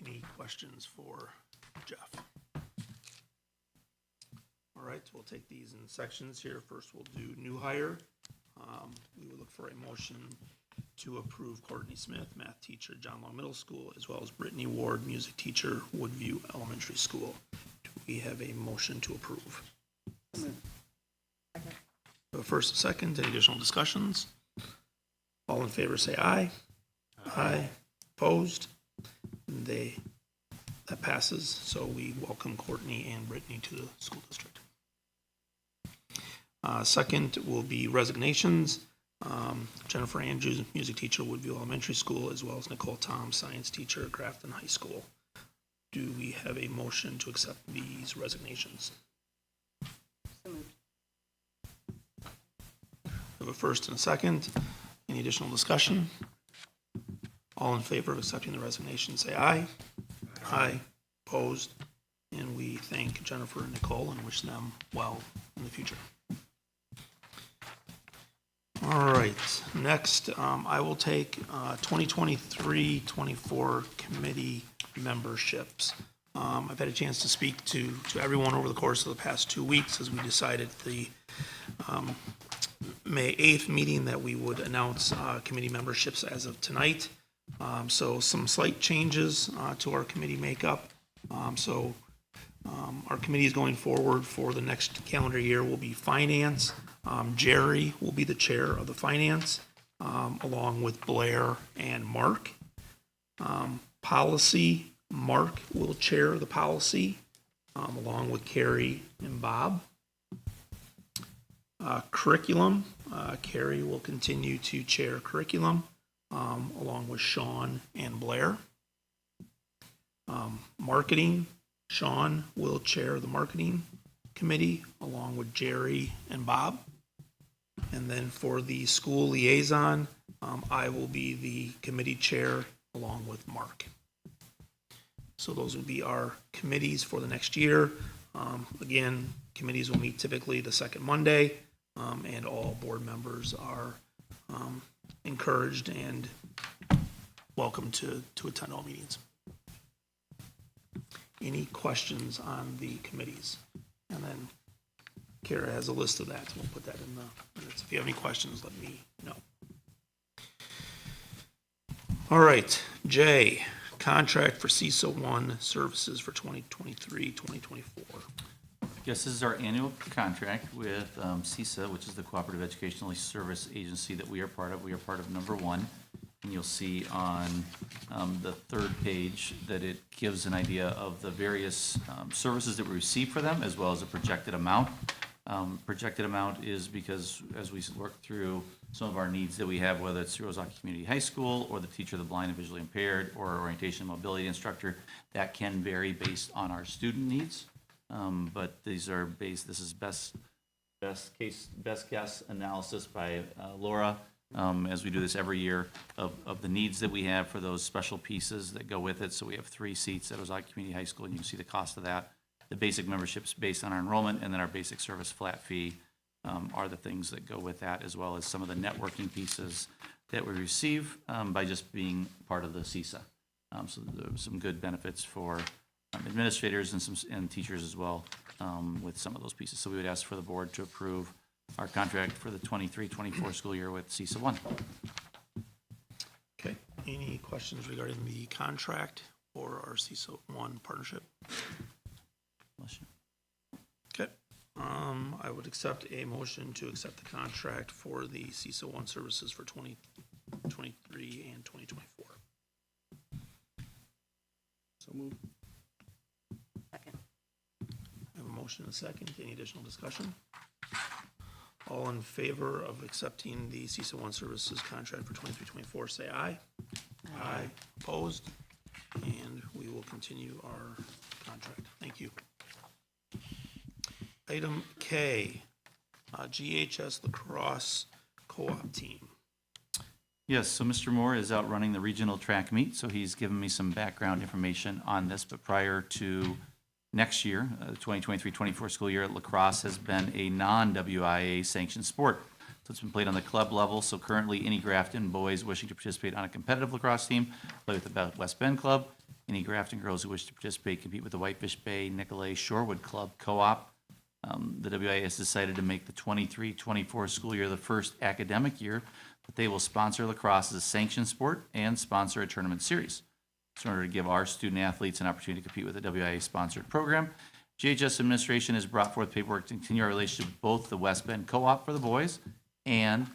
Speaker 1: Any questions for Jeff? All right, we'll take these in sections here. First, we'll do new hire. We will look for a motion to approve Courtney Smith, math teacher, John Long Middle School, as well as Brittany Ward, music teacher, Woodview Elementary School. Do we have a motion to approve? First and second, any additional discussions? All in favor say aye. Aye. Opposed? That passes, so we welcome Courtney and Brittany to the school district. Second will be resignations. Jennifer Andrews, music teacher, Woodview Elementary School, as well as Nicole Tom, science teacher at Grafton High School. Do we have a motion to accept these resignations? We have a first and a second. Any additional discussion? All in favor of accepting the resignation, say aye. Aye. Opposed? And we thank Jennifer and Nicole and wish them well in the future. All right, next, I will take 2023-24 committee memberships. I've had a chance to speak to everyone over the course of the past 2 weeks as we decided the May 8th meeting that we would announce committee memberships as of tonight. So some slight changes to our committee makeup. Our committees going forward for the next calendar year will be Finance. Jerry will be the chair of the Finance, along with Blair and Mark. Policy, Mark will chair the policy, along with Carrie and Bob. Curriculum, Carrie will continue to chair curriculum, along with Sean and Blair. Marketing, Sean will chair the marketing committee, along with Jerry and Bob. And then for the school liaison, I will be the committee chair, along with Mark. So those will be our committees for the next year. Again, committees will meet typically the second Monday, and all board members are encouraged and welcome to attend all meetings. Any questions on the committees? And then Kara has a list of that, so we'll put that in the minutes. If you have any questions, let me know. All right, J, contract for CISA 1 services for 2023, 2024.
Speaker 2: Yes, this is our annual contract with CISA, which is the Cooperative Educational Service Agency that we are part of. We are part of number 1. And you'll see on the third page that it gives an idea of the various services that we receive for them, as well as a projected amount. Projected amount is because as we work through some of our needs that we have, whether it's through Ozaki Community High School or the teacher of the blind and visually impaired or orientation and mobility instructor, that can vary based on our student needs. But these are based, this is best guess analysis by Laura, as we do this every year, of the needs that we have for those special pieces that go with it. So we have 3 seats at Ozaki Community High School, and you can see the cost of that. The basic membership's based on our enrollment, and then our basic service flat fee are the things that go with that, as well as some of the networking pieces that we receive by just being part of the CISA. So there's some good benefits for administrators and teachers as well with some of those pieces. So we would ask for the board to approve our contract for the 23-24 school year with CISA 1.
Speaker 1: Okay, any questions regarding the contract or our CISA 1 partnership? Okay, I would accept a motion to accept the contract for the CISA 1 services for 2023 and 2024.
Speaker 7: So moved.
Speaker 9: Second.
Speaker 1: I have a motion and a second. Any additional discussion? All in favor of accepting the CISA 1 services contract for 23-24, say aye. Aye. Opposed? And we will continue our contract. Thank you. Item K, GHS lacrosse co-op team.
Speaker 2: Yes, so Mr. Moore is out running the regional track meet, so he's given me some background information on this. But prior to next year, the 2023-24 school year, lacrosse has been a non-WIA sanctioned sport. So it's been played on the club level. So currently, any Grafton boys wishing to participate on a competitive lacrosse team play with the West Bend Club. Any Grafton girls who wish to participate compete with the Whitefish Bay Nicolay Shorewood Club co-op. The WIA has decided to make the 23-24 school year the first academic year that they will sponsor lacrosse as a sanctioned sport and sponsor a tournament series. So in order to give our student athletes an opportunity to compete with a WIA-sponsored program, GHS administration has brought forth paperwork to continue our relationship with both the West Bend Co-op for the boys and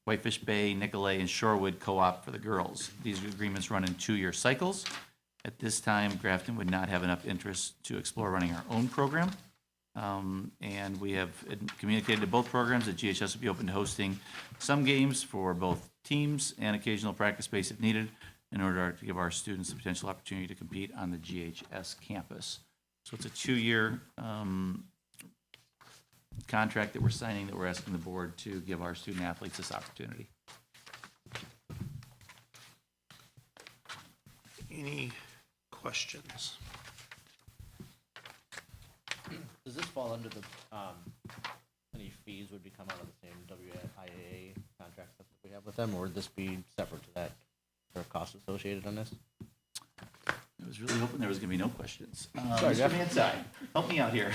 Speaker 2: Whitefish Bay, Nicolay, and Shorewood Co-op for the girls. These agreements run in 2-year cycles. At this time, Grafton would not have enough interest to explore running our own program. And we have communicated to both programs that GHS would be open to hosting some games for both teams and occasional practice space if needed in order to give our students the potential opportunity to compete on the GHS campus. So it's a 2-year contract that we're signing that we're asking the board to give our student athletes this opportunity.
Speaker 1: Any questions?
Speaker 3: Does this fall under the, any fees would be come out of the same WIA contract stuff that we have with them, or would this be separate to that? Is there a cost associated on this?
Speaker 2: I was really hoping there was gonna be no questions.
Speaker 3: Sorry,
Speaker 2: Mr.
Speaker 3: Jeff.
Speaker 2: Manside, help me out here.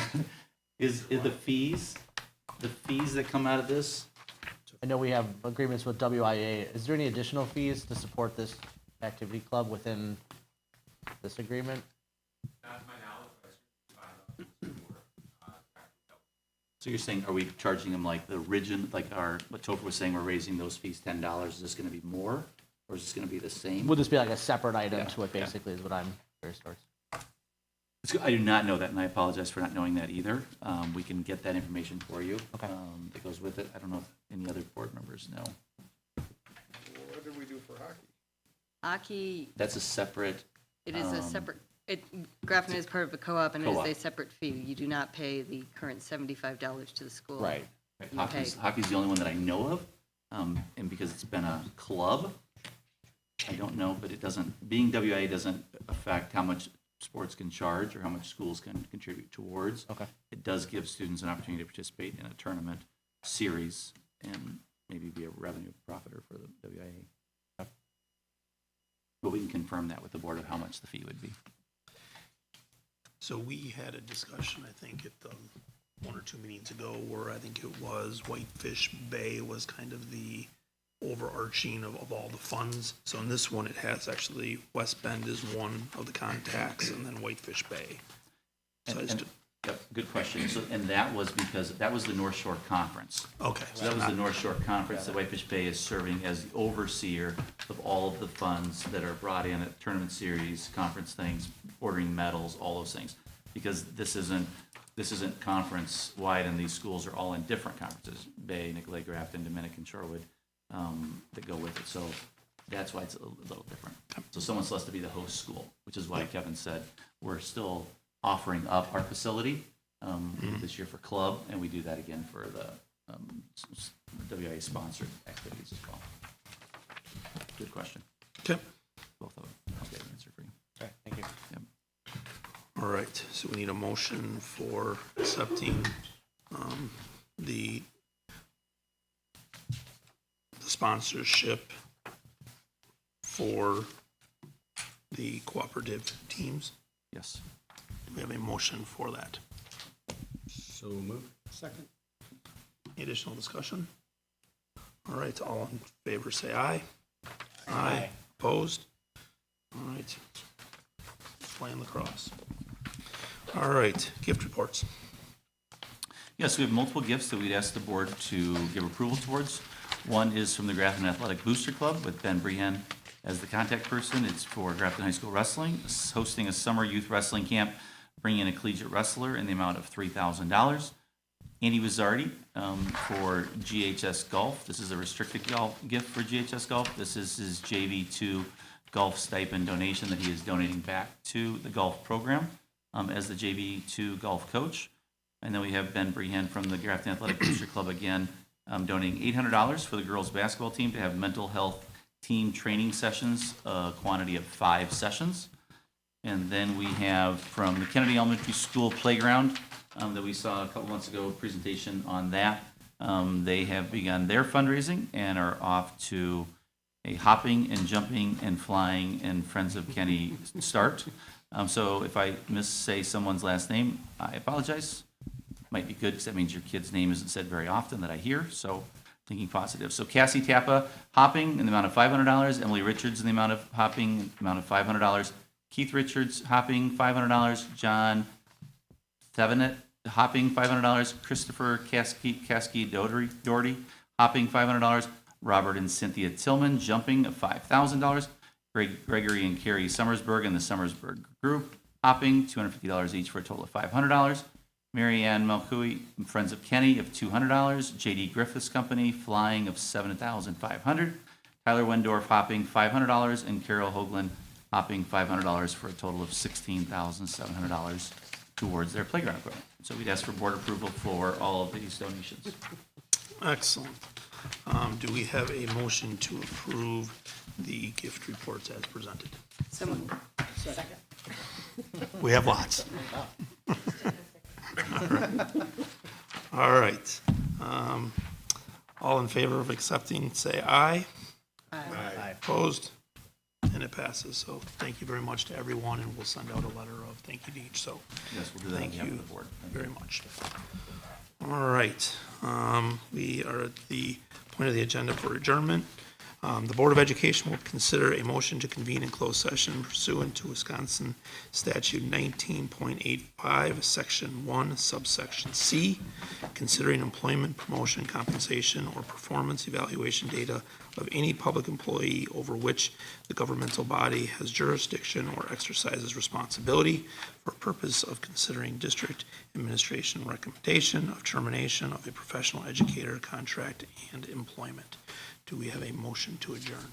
Speaker 2: Is the fees that come out of this?
Speaker 3: I know we have agreements with WIA. Is there any additional fees to support this activity club within this agreement?
Speaker 2: So you're saying, are we charging them like the rigid, like what Topher was saying, we're raising those fees $10? Is this gonna be more, or is this gonna be the same?
Speaker 3: Would this be like a separate item
Speaker 2: Yeah,
Speaker 3: to it, basically, is what I'm curious towards?
Speaker 2: I do not know that, and I apologize for not knowing that either. We can get that information for you.
Speaker 3: Okay.
Speaker 2: That goes with it. I don't know if any other board members know.
Speaker 8: What did we do for hockey?
Speaker 16: Hockey,
Speaker 2: That's a separate.
Speaker 16: it is a separate, Grafton is part of a co-op and it
Speaker 2: Co-op.
Speaker 16: is a separate fee. You do not pay the current $75 to the school.
Speaker 3: Right.
Speaker 16: You
Speaker 2: Hockey's the only one that I know of, and because it's been a club, I don't know, but it doesn't, being WIA doesn't affect how much sports can charge or how much schools can contribute towards.
Speaker 3: Okay.
Speaker 2: It does give students an opportunity to participate in a tournament series and maybe be a revenue profiter for the WIA.
Speaker 3: Okay.
Speaker 2: But we can confirm that with the board of how much the fee would be.
Speaker 1: So we had a discussion, I think, at one or two meetings ago, where I think it was Whitefish Bay was kind of the overarching of all the funds. So in this one, it has actually West Bend is one of the contacts, and then Whitefish Bay. So I just,
Speaker 2: Yep, good question. So, and that was because, that was the North Shore Conference.
Speaker 1: okay.
Speaker 2: So that was the North Shore Conference, that Whitefish Bay is serving as the overseer of all of the funds that are brought in at tournament series, conference things, ordering medals, all those things. Because this isn't conference-wide, and these schools are all in different conferences, Bay, Nicolay, Grafton, Dominican, Shorewood, that go with it. So that's why it's a little different. So someone's supposed to be the host school, which is why Kevin said we're still offering up our facility this year for club, and we do that again for the WIA sponsored activities as well. Good question.
Speaker 1: Okay.
Speaker 2: Both of them. I'll get an answer for you.
Speaker 3: Okay, thank you.
Speaker 2: Yep.
Speaker 1: All right, so we need a motion for accepting the sponsorship for the cooperative teams.
Speaker 2: Yes.
Speaker 1: Do we have a motion for that?
Speaker 15: So moved.
Speaker 7: Second.
Speaker 1: Any additional discussion? All right, all in favor, say aye. Aye. Opposed? All right. Playing lacrosse. All right, gift reports.
Speaker 2: Yes, we have multiple gifts that we'd ask the board to give approval towards. One is from the Grafton Athletic Booster Club with Ben Brehen as the contact person. It's for Grafton High School Wrestling, hosting a summer youth wrestling camp, bringing in a collegiate wrestler in the amount of $3,000. Andy Wizzardi for GHS Golf. This is a restricted gift for GHS Golf. This is his JV2 golf stipend donation that he is donating back to the golf program as the JV2 golf coach. And then we have Ben Brehen from the Grafton Athletic Booster Club again, donating $800 for the girls basketball team to have mental health team training sessions, a quantity of 5 sessions. And then we have from the Kennedy Elementary School playground that we saw a couple months ago, a presentation on that. They have begun their fundraising and are off to a hopping and jumping and flying and Friends of Kenny start. So if I missay someone's last name, I apologize. Might be good because that means your kid's name isn't said very often that I hear, so thinking positive. So Cassie Tappa, hopping in the amount of $500. Emily Richards in the amount of hopping, amount of $500. Keith Richards, hopping, $500. John Thevenet, hopping, $500. Christopher Caskey Doherty, hopping, $500. Robert and Cynthia Tillman, jumping of $5,000. Gregory and Carrie Summersburg and the Summersburg Group, hopping, $250 each for a total of $500. Mary Ann Malcouy, Friends of Kenny of $200. J.D. Griffiths Company, flying of $7,500. Tyler Wendorf, hopping, $500. And Carol Hoagland, hopping, $500 for a total of $16,700 towards their playground equipment. So we'd ask for board approval for all of these donations.
Speaker 1: Excellent. Do we have a motion to approve the gift reports as presented?
Speaker 16: So moved.
Speaker 7: Second.
Speaker 1: We have lots. All right. All in favor of accepting, say aye.
Speaker 3: Aye.
Speaker 1: Opposed? And it passes. So thank you very much to everyone, and we'll send out a letter of thank you to each. So
Speaker 2: Yes, we'll do that on
Speaker 1: thank
Speaker 2: behalf
Speaker 1: you
Speaker 2: of the board. Thank
Speaker 1: very much. All right. We are at the point of the agenda for adjournment. The Board of Education will consider a motion to convene in closed session pursuant to Wisconsin Statute 19.85, Section 1, subsection C, considering employment, promotion, compensation, or performance evaluation data of any public employee over which the governmental body has jurisdiction or exercises responsibility for purpose of considering district administration recommendation of termination of a professional educator contract and employment. Do we have a motion to adjourn?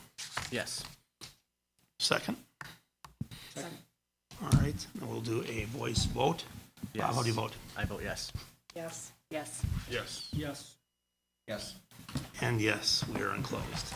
Speaker 3: Yes.
Speaker 1: Second?
Speaker 7: Second.
Speaker 1: All right, and we'll do a voice vote. Bob, how do you vote?
Speaker 3: I vote yes.
Speaker 16: Yes. Yes.
Speaker 8: Yes.
Speaker 7: Yes.
Speaker 3: Yes.
Speaker 1: And yes, we are enclosed.